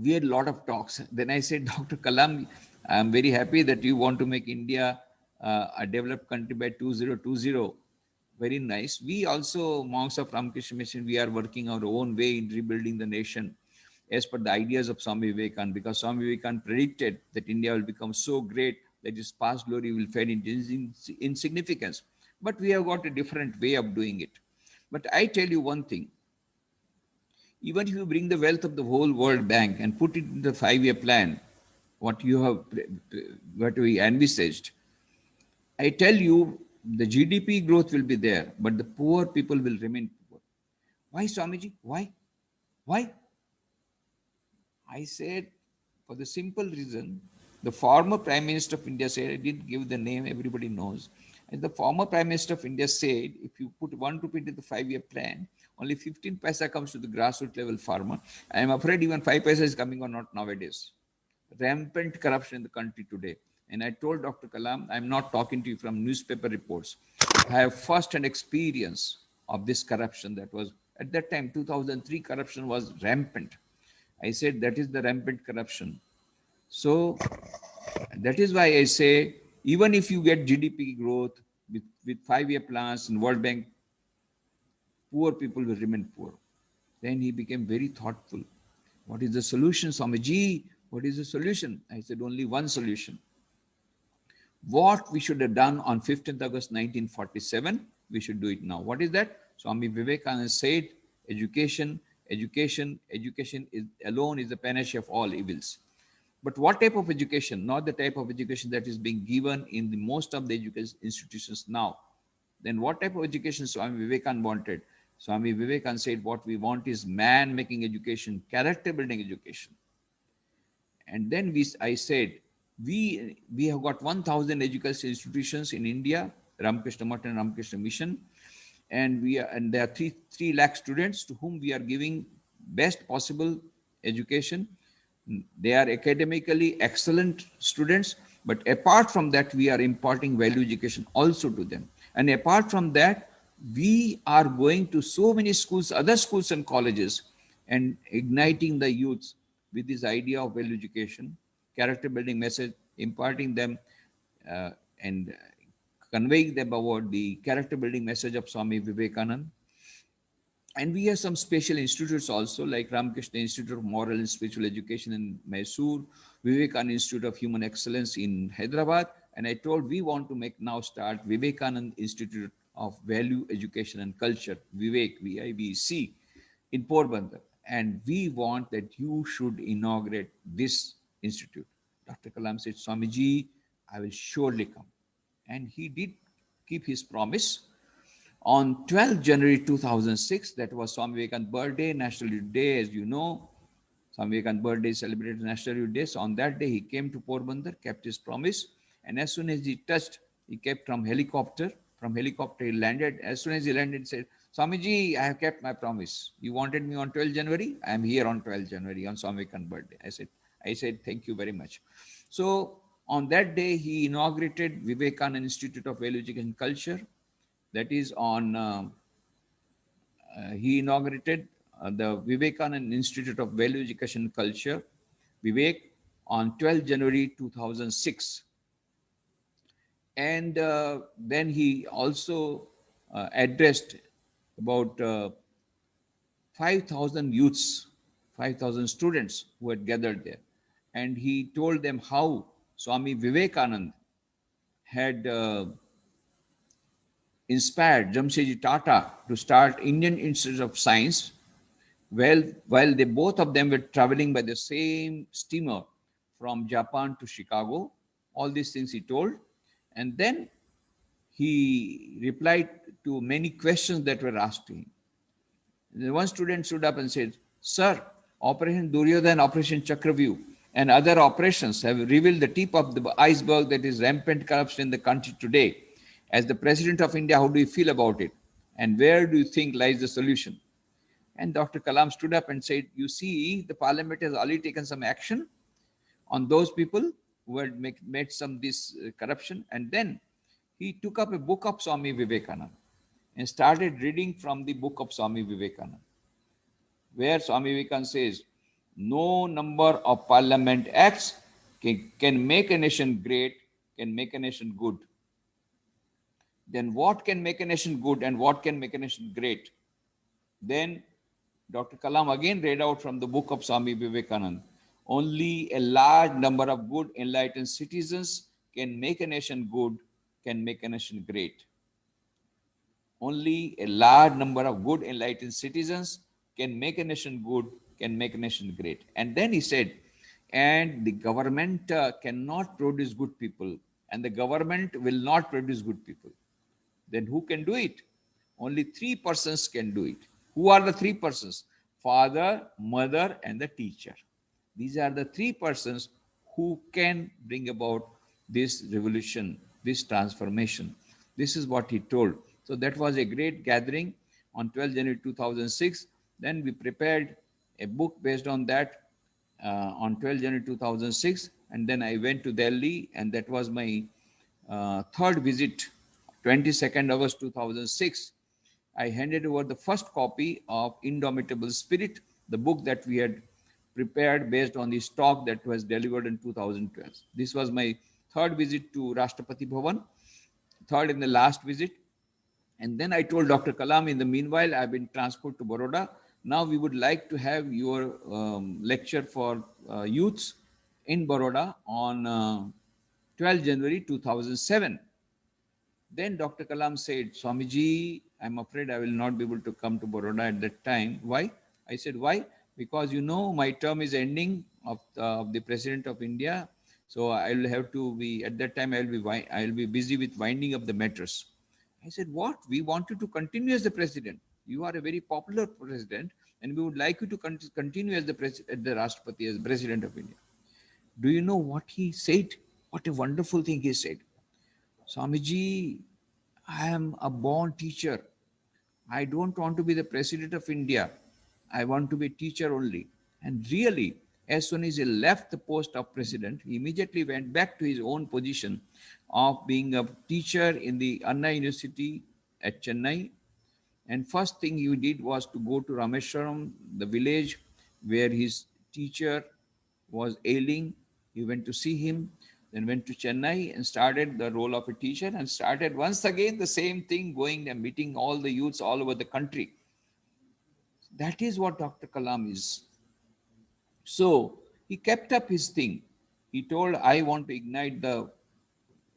we had a lot of talks. Then I said, Dr. Kalam, I'm very happy that you want to make India a developed country by 2020. Very nice. We also, monks of RamKrishna Mission, we are working our own way in rebuilding the nation as per the ideas of Swami Vivekananda, because Swami Vivekananda predicted that India will become so great that its past glory will fade into insignificance. But we have got a different way of doing it. But I tell you one thing, even if you bring the wealth of the whole World Bank and put it in the 5-year plan, what we envisaged, I tell you, the GDP growth will be there, but the poor people will remain poor. Why, Swamiji? Why? Why? I said, for the simple reason, the former Prime Minister of India said, I didn't give the name, everybody knows. And the former Prime Minister of India said, if you put 1 rupee into the 5-year plan, only 15 paisa comes to the grassroots level farmer. I am afraid even 5 paisa is coming or not nowadays. Rampant corruption in the country today. And I told Dr. Kalam, I'm not talking to you from newspaper reports. I have first-hand experience of this corruption that was, at that time, 2003, corruption was rampant. I said, that is the rampant corruption. So that is why I say, even if you get GDP growth with 5-year plans in World Bank, poor people will remain poor. Then he became very thoughtful. What is the solution, Swamiji? What is the solution? I said, only one solution. What we should have done on 15th August 1947, we should do it now. What is that? Swami Vivekananda said, education alone is the panacea of all evils. But what type of education? Not the type of education that is being given in the most of the education institutions now. Then what type of education Swami Vivekananda wanted? Swami Vivekananda said, what we want is man-making education, character-building education. And then I said, we have got 1,000 education institutions in India, RamKrishna Math and RamKrishna Mission, and there are 3 lakh students to whom we are giving best possible education. They are academically excellent students, but apart from that, we are imparting value education also to them. And apart from that, we are going to so many schools, other schools and colleges, and igniting the youth with this idea of value education, character building message, imparting them and conveying them about the character building message of Swami Vivekananda. And we have some special institutes also, like RamKrishna Institute of Moral and Spiritual Education in Mysore, Vivekananda Institute of Human Excellence in Hyderabad. And I told we want to start Vivekananda Institute of Value Education and Culture, Vivek, VIVC, in Porbandar. And we want that you should inaugurate this institute. Dr. Kalam said, Swamiji, I will surely come. And he did keep his promise. On 12th January 2006, that was Swami Vivekananda's birthday, National Youth Day, as you know. Swami Vivekananda's birthday is celebrated National Youth Day. So on that day, he came to Porbandar, kept his promise. And as soon as he touched, he kept from helicopter. From helicopter, he landed. As soon as he landed, he said, Swamiji, I have kept my promise. You wanted me on 12th January? I am here on 12th January on Swami Vivekananda's birthday. I said, thank you very much. So on that day, he inaugurated Vivekananda Institute of Value Education and Culture. That is on, he inaugurated the Vivekananda Institute of Value Education and Culture, Vivek, on 12 January 2006. And then he also addressed about 5,000 youths, 5,000 students who had gathered there. And he told them how Swami Vivekananda had inspired Jamshedji Tata to start Indian Institute of Science. Well, while they both of them were traveling by the same steamer from Japan to Chicago, all these things he told. And then he replied to many questions that were asked to him. One student stood up and said, "Sir, Operation Duryodhan, Operation Chakravyuh, and other operations have revealed the tip of the iceberg that is rampant corruption in the country today. As the President of India, how do you feel about it? And where do you think lies the solution?" And Dr. Kalam stood up and said, "You see, the Parliament has already taken some action on those people who had made some this corruption." And then he took up a book of Swami Vivekananda and started reading from the book of Swami Vivekananda, where Swami Vivekananda says, "No number of Parliament acts can make a nation great, can make a nation good." Then what can make a nation good and what can make a nation great? Then Dr. Kalam again read out from the book of Swami Vivekananda, "Only a large number of good enlightened citizens can make a nation good, can make a nation great." Only a large number of good enlightened citizens can make a nation good, can make a nation great. And then he said, and the government cannot produce good people, and the government will not produce good people. Then who can do it? Only three persons can do it. Who are the three persons? Father, mother, and the teacher. These are the three persons who can bring about this revolution, this transformation. This is what he told. So that was a great gathering on 12 January 2006. Then we prepared a book based on that on 12 January 2006. And then I went to Delhi, and that was my third visit, 22nd August 2006. I handed over the first copy of Indomitable Spirit, the book that we had prepared based on the stock that was delivered in 2012. This was my third visit to Rashtrapati Bhavan, third and the last visit. And then I told Dr. Kalam, in the meanwhile, I've been transferred to Baroda. Now we would like to have your lecture for youths in Baroda on 12 January 2007. Then Dr. Kalam said, "Swamiji, I'm afraid I will not be able to come to Baroda at that time." Why? I said, "Why? Because you know my term is ending of the President of India. So I will have to be, at that time I will be busy with winding up the matters." I said, "What? We want you to continue as the President. You are a very popular President, and we would like you to continue as the Rashtrapati, as the President of India." Do you know what he said? What a wonderful thing he said. "Swamiji, I am a born teacher. I don't want to be the President of India. I want to be a teacher only." And really, as soon as he left the post of President, he immediately went back to his own position of being a teacher in the Anna University at Chennai. And first thing he did was to go to Rameshwaram, the village where his teacher was ailing. He went to see him, then went to Chennai and started the role of a teacher, and started once again the same thing, going and meeting all the youths all over the country. That is what Dr. Kalam is. So he kept up his thing. He told, "I want to ignite the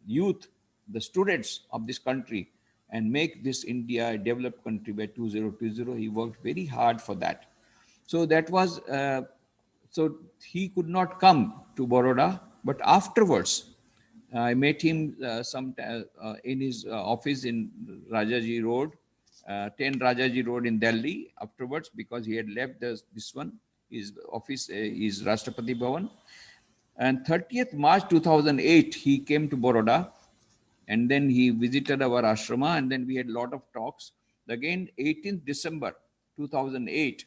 youth, the students of this country, and make this India a developed country by 2020. He worked very hard for that. So that was, so he could not come to Baroda, but afterwards, I met him in his office in Rajaji Road, 10 Rajaji Road in Delhi afterwards, because he had left this one, his office is Rashtrapati Bhavan. And 30th March 2008, he came to Baroda, and then he visited our ashrama, and then we had a lot of talks. Again, 18th December 2008,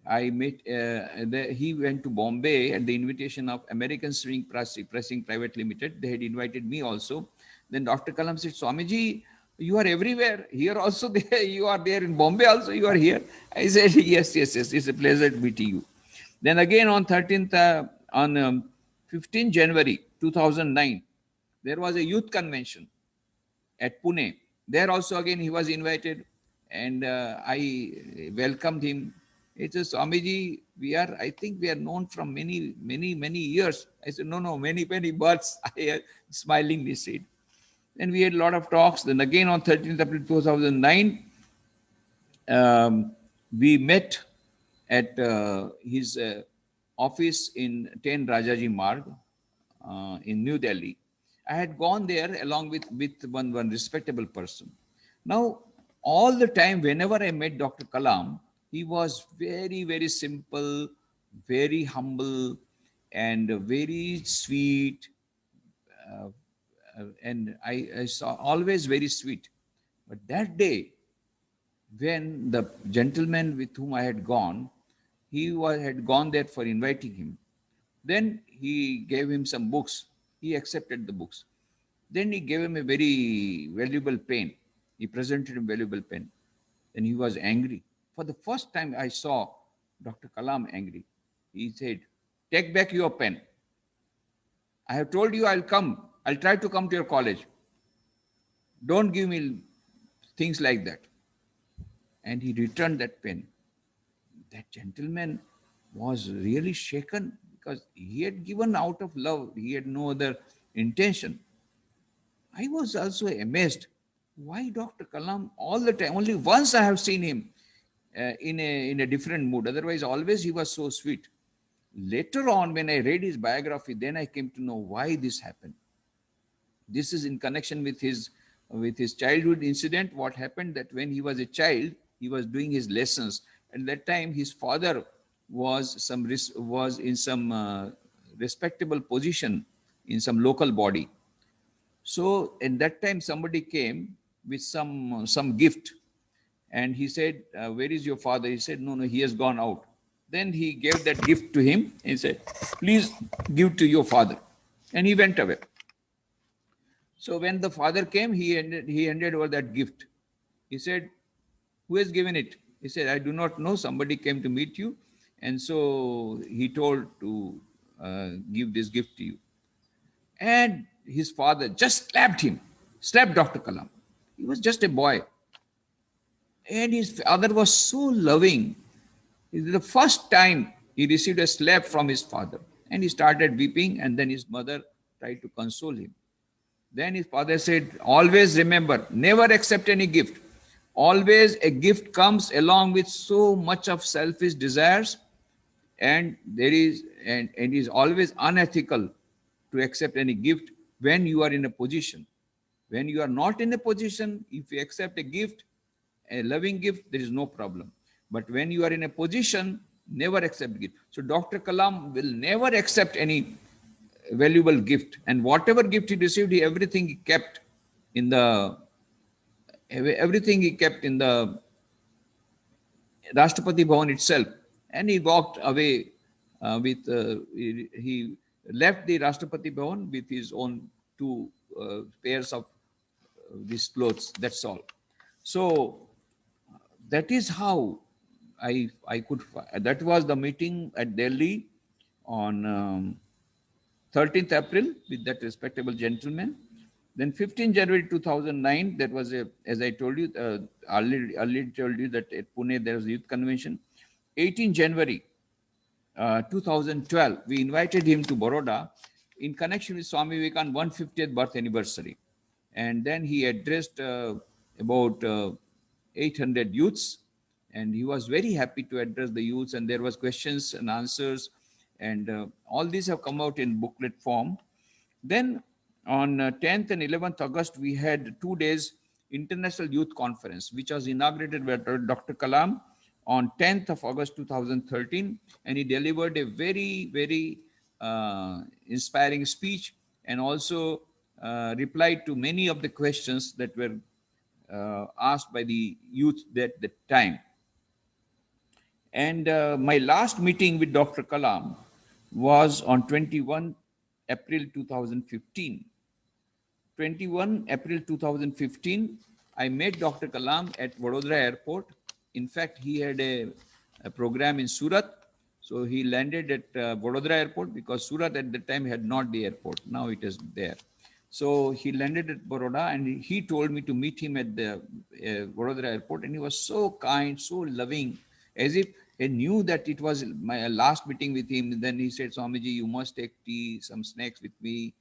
I met, he went to Bombay at the invitation of American Swing Pressing Private Limited. They had invited me also. Then Dr. Kalam said, "Swamiji, you are everywhere. Here also, there, you are there in Bombay also, you are here." I said, yes, it's a pleasure meeting you. Then again on 13th, on 15 January 2009, there was a youth convention at Pune. There also again he was invited, and I welcomed him. He said, Swamiji, I think we are known from many years. I said, no, many births. I smilingly said. And we had a lot of talks. Then again on 13th April 2009, we met at his office in 10 Rajaji Marg in New Delhi. I had gone there along with one respectable person. Now, all the time, whenever I met Dr. Kalam, he was very simple, very humble, and very sweet. And I saw always very sweet. But that day, when the gentleman with whom I had gone, had gone there for inviting him. Then he gave him some books. He accepted the books. Then he gave him a very valuable pen. He presented him a valuable pen. Then he was angry. For the first time I saw Dr. Kalam angry. He said, take back your pen. I have told you I'll come. I'll try to come to your college. Don't give me things like that. And he returned that pen. That gentleman was really shaken because he had given out of love. He had no other intention. I was also amazed. Why Dr. Kalam all the time? Only once I have seen him in a different mood. Otherwise, always he was so sweet. Later on, when I read his biography, then I came to know why this happened. This is in connection with his childhood incident. What happened that when he was a child, he was doing his lessons. At that time, his father was in some respectable position in some local body. So at that time, somebody came with some gift, and he said, "Where is your father?" He said, "No, he has gone out." Then he gave that gift to him and said, "Please give to your father," and he went away. So when the father came, he handed over that gift. He said, "Who has given it?" He said, "I do not know. Somebody came to meet you, and so he told to give this gift to you." And his father just slapped Dr. Kalam. He was just a boy. And his father was so loving. It was the first time he received a slap from his father. And he started weeping, and then his mother tried to console him. Then his father said, "Always remember, never accept any gift. Always a gift comes along with so much of selfish desires, and it is always unethical to accept any gift when you are in a position. When you are not in a position, if you accept a gift, a loving gift, there is no problem. But when you are in a position, never accept gift." So Dr. Kalam will never accept any valuable gift, and whatever gift he received, everything he kept in the Rashtrapati Bhavan itself, and he walked away he left the Rashtrapati Bhavan with his own two pairs of these clothes. That's all. So that is how I could. That was the meeting at Delhi on 13th April with that respectable gentleman. Then 15 January 2009, that was as I told you, earlier told you that at Pune there was a youth convention. 18 January 2012, we invited him to Baroda in connection with Swami Vivekananda's 150th birth anniversary. And then he addressed about 800 youths, and he was very happy to address the youths, and there was questions and answers, and all these have come out in booklet form. Then on 10th and 11th August, we had 2 days International Youth Conference, which was inaugurated by Dr. Kalam on 10th of August 2013, and he delivered a very inspiring speech, and also replied to many of the questions that were asked by the youth at the time. And my last meeting with Dr. Kalam was on 21 April 2015. 21 April 2015, I met Dr. Kalam at Vadodara Airport. In fact, he had a program in Surat. So he landed at Vadodara airport, because Surat at that time had not the airport. Now it is there. So he landed at Baroda, and he told me to meet him at the Vadodara airport. And he was so kind, so loving, as if he knew that it was my last meeting with him. Then he said, Swamiji, you must take tea, some snacks with me.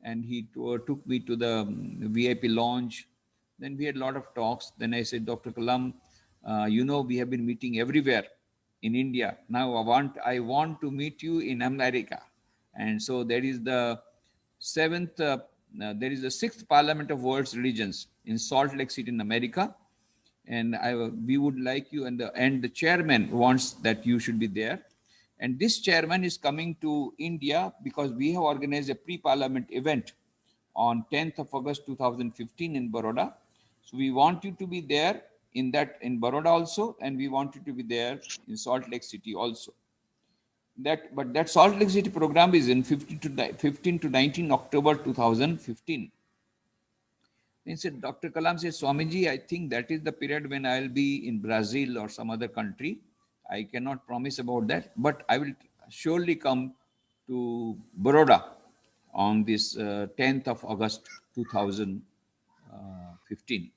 And he took me to the VIP lounge. Then we had a lot of talks. Then I said, Dr. Kalam, you know, we have been meeting everywhere in India. Now I want to meet you in America. And so there is the there is the 6th Parliament of World's Religions in Salt Lake City in America. And we would like you, and the chairman wants that you should be there. And this chairman is coming to India because we have organized a pre-parliament event on 10th of August 2015 in Baroda. So we want you to be there in Baroda also, and we want you to be there in Salt Lake City also. But that Salt Lake City program is in 15 to 19 October 2015. He said, Dr. Kalam said, Swamiji, I think that is the period when I'll be in Brazil or some other country. I cannot promise about that, but I will surely come to Baroda on this 10th of August 2015.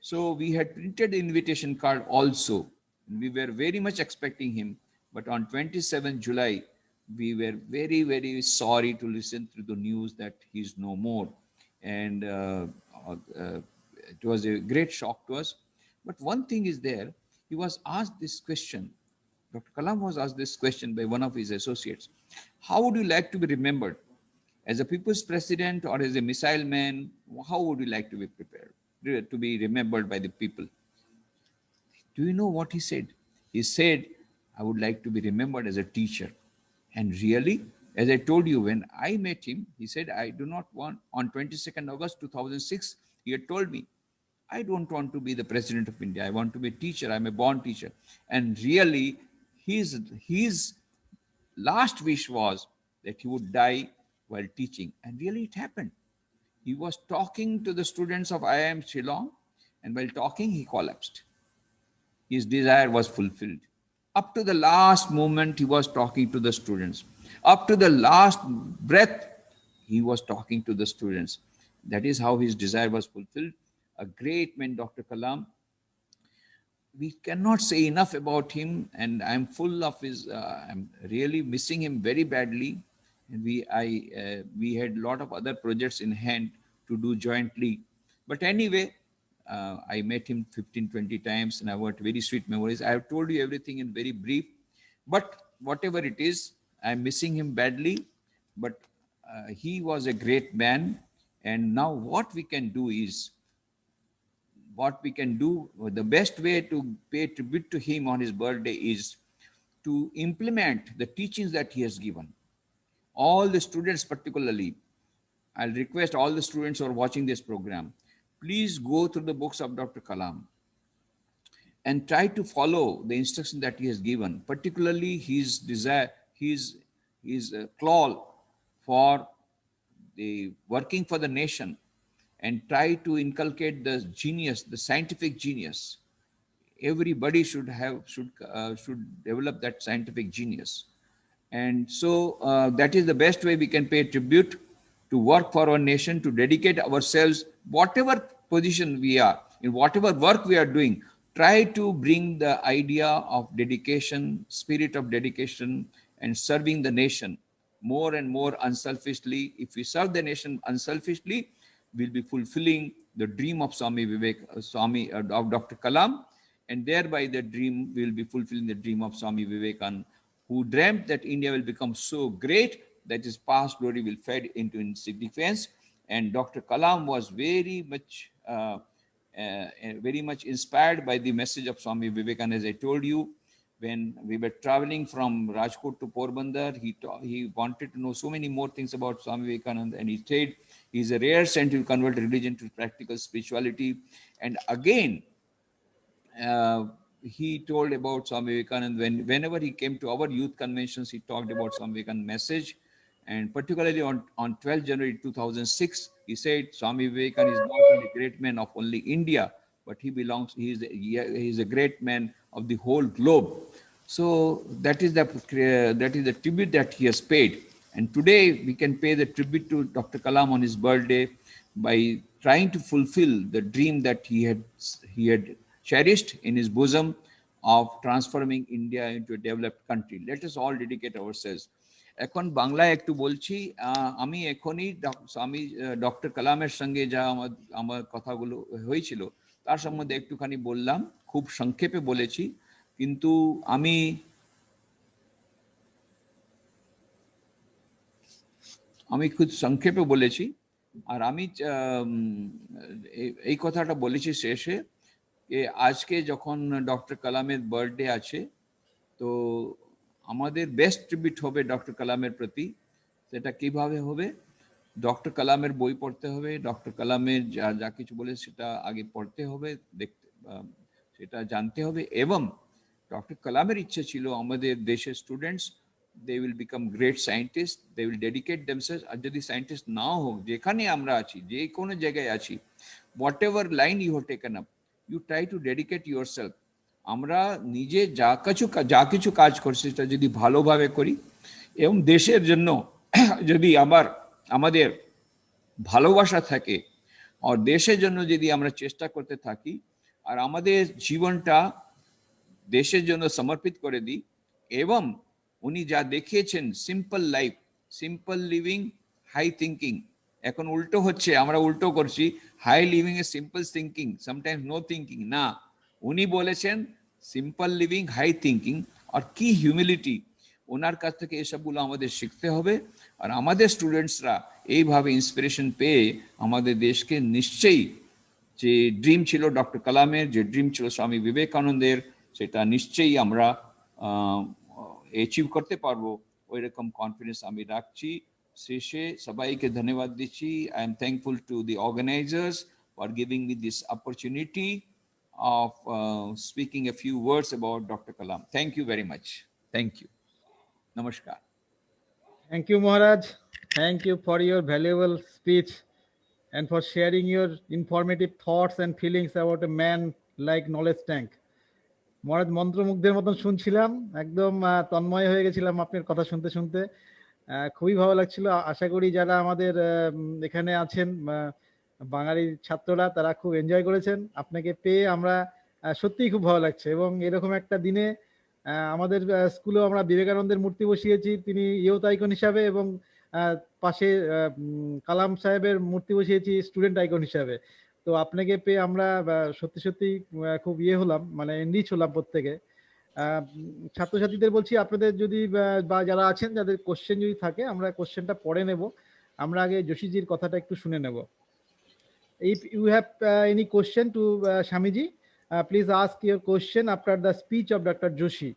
So we had printed the invitation card also. We were very much expecting him, but on 27 July, we were very, very sorry to listen to the news that he's no more. And it was a great shock to us. But one thing is there, he was asked this question. Dr. Kalam was asked this question by one of his associates. How would you like to be remembered? As a people's president or as a missile man? How would you like to be prepared, to be remembered by the people? Do you know what he said? He said, I would like to be remembered as a teacher. And really, as I told you, when I met him, he said, I do not want, on 22nd August 2006, he had told me, I don't want to be the president of India. I want to be a teacher. I'm a born teacher. And really, his last wish was that he would die while teaching. And really it happened. He was talking to the students of IIM Shillong, and while talking, he collapsed. His desire was fulfilled. Up to the last moment, he was talking to the students. Up to the last breath, he was talking to the students. That is how his desire was fulfilled. A great man, Dr. Kalam. We cannot say enough about him, and I'm full of his, I'm really missing him very badly. And we had a lot of other projects in hand to do jointly. But anyway, I met him 15, 20 times, and I got very sweet memories. I have told you everything in very brief, but whatever it is, I'm missing him badly. But he was a great man. And now what we can do is, the best way to pay tribute to him on his birthday is to implement the teachings that he has given. All the students particularly, I'll request all the students who are watching this program, please go through the books of Dr. Kalam and try to follow the instruction that he has given, particularly his desire, his call for the working for the nation, and try to inculcate the genius, the scientific genius. Everybody should develop that scientific genius. And so that is the best way we can pay tribute, to work for our nation, to dedicate ourselves, whatever position we are, in whatever work we are doing, try to bring the idea of dedication, spirit of dedication, and serving the nation more and more unselfishly. If we serve the nation unselfishly, we'll be fulfilling the dream of of Dr. Kalam, and thereby the dream will be fulfilling the dream of Swami Vivekananda, who dreamt that India will become so great that his past glory will fade into insignificance. And Dr. Kalam was very much inspired by the message of Swami Vivekananda. As I told you, when we were traveling from Rajkot to Porbandar, he wanted to know so many more things about Swami Vivekananda, and he said he's a rare saint who convert religion to practical spirituality. And again, he told about Swami Vivekananda. Whenever he came to our youth conventions, he talked about Swami Vivekananda message. And particularly on 12th January 2006, he said Swami Vivekananda is not only a great man of only India, but he is a great man of the whole globe. So that is the tribute that he has paid. And today we can pay the tribute to Dr. Kalam on his birthday by trying to fulfill the dream that he had cherished in his bosom of transforming India into a developed country. Let us all dedicate ourselves. এখন বাংলায় একটু বলছি। আমি এখনই স্বামী doctor কালামের সঙ্গে যা আমার কথাগুলো হয়েছিল তার সম্বন্ধে একটুখানি বললাম, খুব সংক্ষেপে বলেছি, কিন্তু আমি খুব সংক্ষেপে বলেছি। আর আমি এই কথাটা বলেছি শেষে যে আজকে যখন ডক্টর কালামের বার্থডে আছে, তো আমাদের বেস্ট ট্রিবিউট হবে ডক্টর কালামের প্রতি। সেটা কিভাবে হবে? ডক্টর কালামের বই পড়তে হবে, ডক্টর কালামের যা কিছু বলে সেটা আগে পড়তে হবে, সেটা জানতে হবে। এবং ডক্টর কালামের ইচ্ছে ছিল আমাদের দেশের students, they will become great scientists, they will dedicate themselves. আর যদি সায়েন্টিস্ট নাও হোক, যেখানে আমরা আছি, যে কোনো জায়গায় আছি, whatever line you have taken up, you try to dedicate yourself. আমরা নিজে যা কিছু কাজ করছি সেটা যদি ভালোভাবে করি এবং দেশের জন্য যদি আমাদের ভালোবাসা থাকে আর দেশের জন্য যদি আমরা চেষ্টা করতে থাকি আর আমাদের জীবনটা দেশের জন্য সমর্পিত করে দিই, এবং উনি যা দেখিয়েছেন simple life, simple living, high thinking. এখন উল্টো হচ্ছে, আমরা উল্টো করছি, হাই লিভিং এ simple thinking, sometimes no thinking না। উনি বলেছেন সিম্পল লিভিং, হাই থিঙ্কিং, আর কি হিউমিলিটি। ওনার কাছ থেকে এসবগুলো আমাদের শিখতে হবে। আর আমাদের স্টুডেন্টসরা এইভাবে ইন্সপিরেশন পেয়ে আমাদের দেশকে নিশ্চয়ই, যে ড্রিম ছিল ডক্টর কালামের, যে ড্রিম ছিল স্বামী বিবেকানন্দের, সেটা নিশ্চয়ই আমরা অ্যাচিভ করতে পারবো, ওই রকম কনফিডেন্স আমি রাখছি। শেষে সবাইকে ধন্যবাদ দিচ্ছি। I am thankful to the organisers for giving me this opportunity of speaking a few words about Dr. Kalam. Thank you very much. Thank you. Namaskar. Thank you, Maharaj. Thank you for your valuable speech and for sharing your informative thoughts and feelings about a man like Knowledge Tank. মহারাজ মন্ত্রমুগ্ধের মতন শুনছিলাম, একদম তন্ময় হয়ে গেছিলাম আপনার কথা শুনতে শুনতে। খুবই ভালো লাগছিল। আশা করি যারা আমাদের এখানে আছেন বাঙালি ছাত্ররা, তারা খুব এনজয় করেছেন। আপনাকে পেয়ে আমরা সত্যিই খুব ভালো লাগছে। এবং এরকম একটা দিনে আমাদের স্কুলেও আমরা বিবেকানন্দের মূর্তি বসিয়েছি, তিনি ইয়ুথ আইকন হিসাবে, এবং পাশে কালাম সাহেবের মূর্তি বসিয়েছি স্টুডেন্ট আইকন হিসাবে। তো আপনাকে পেয়ে আমরা সত্যি সত্যি খুব হলাম, মানে এনরিচ হলাম প্রত্যেকে। ছাত্রছাত্রীদের বলছি, আপনাদের যদি বা যারা আছেন, যাদের কোশ্চেন যদি থাকে, আমরা কোশ্চেনটা পড়ে নেব। আমরা আগে যোশীজির কথাটা একটু শুনে নেব। If you have any question to Swamiji, please ask your question after the speech of Dr. Joshi.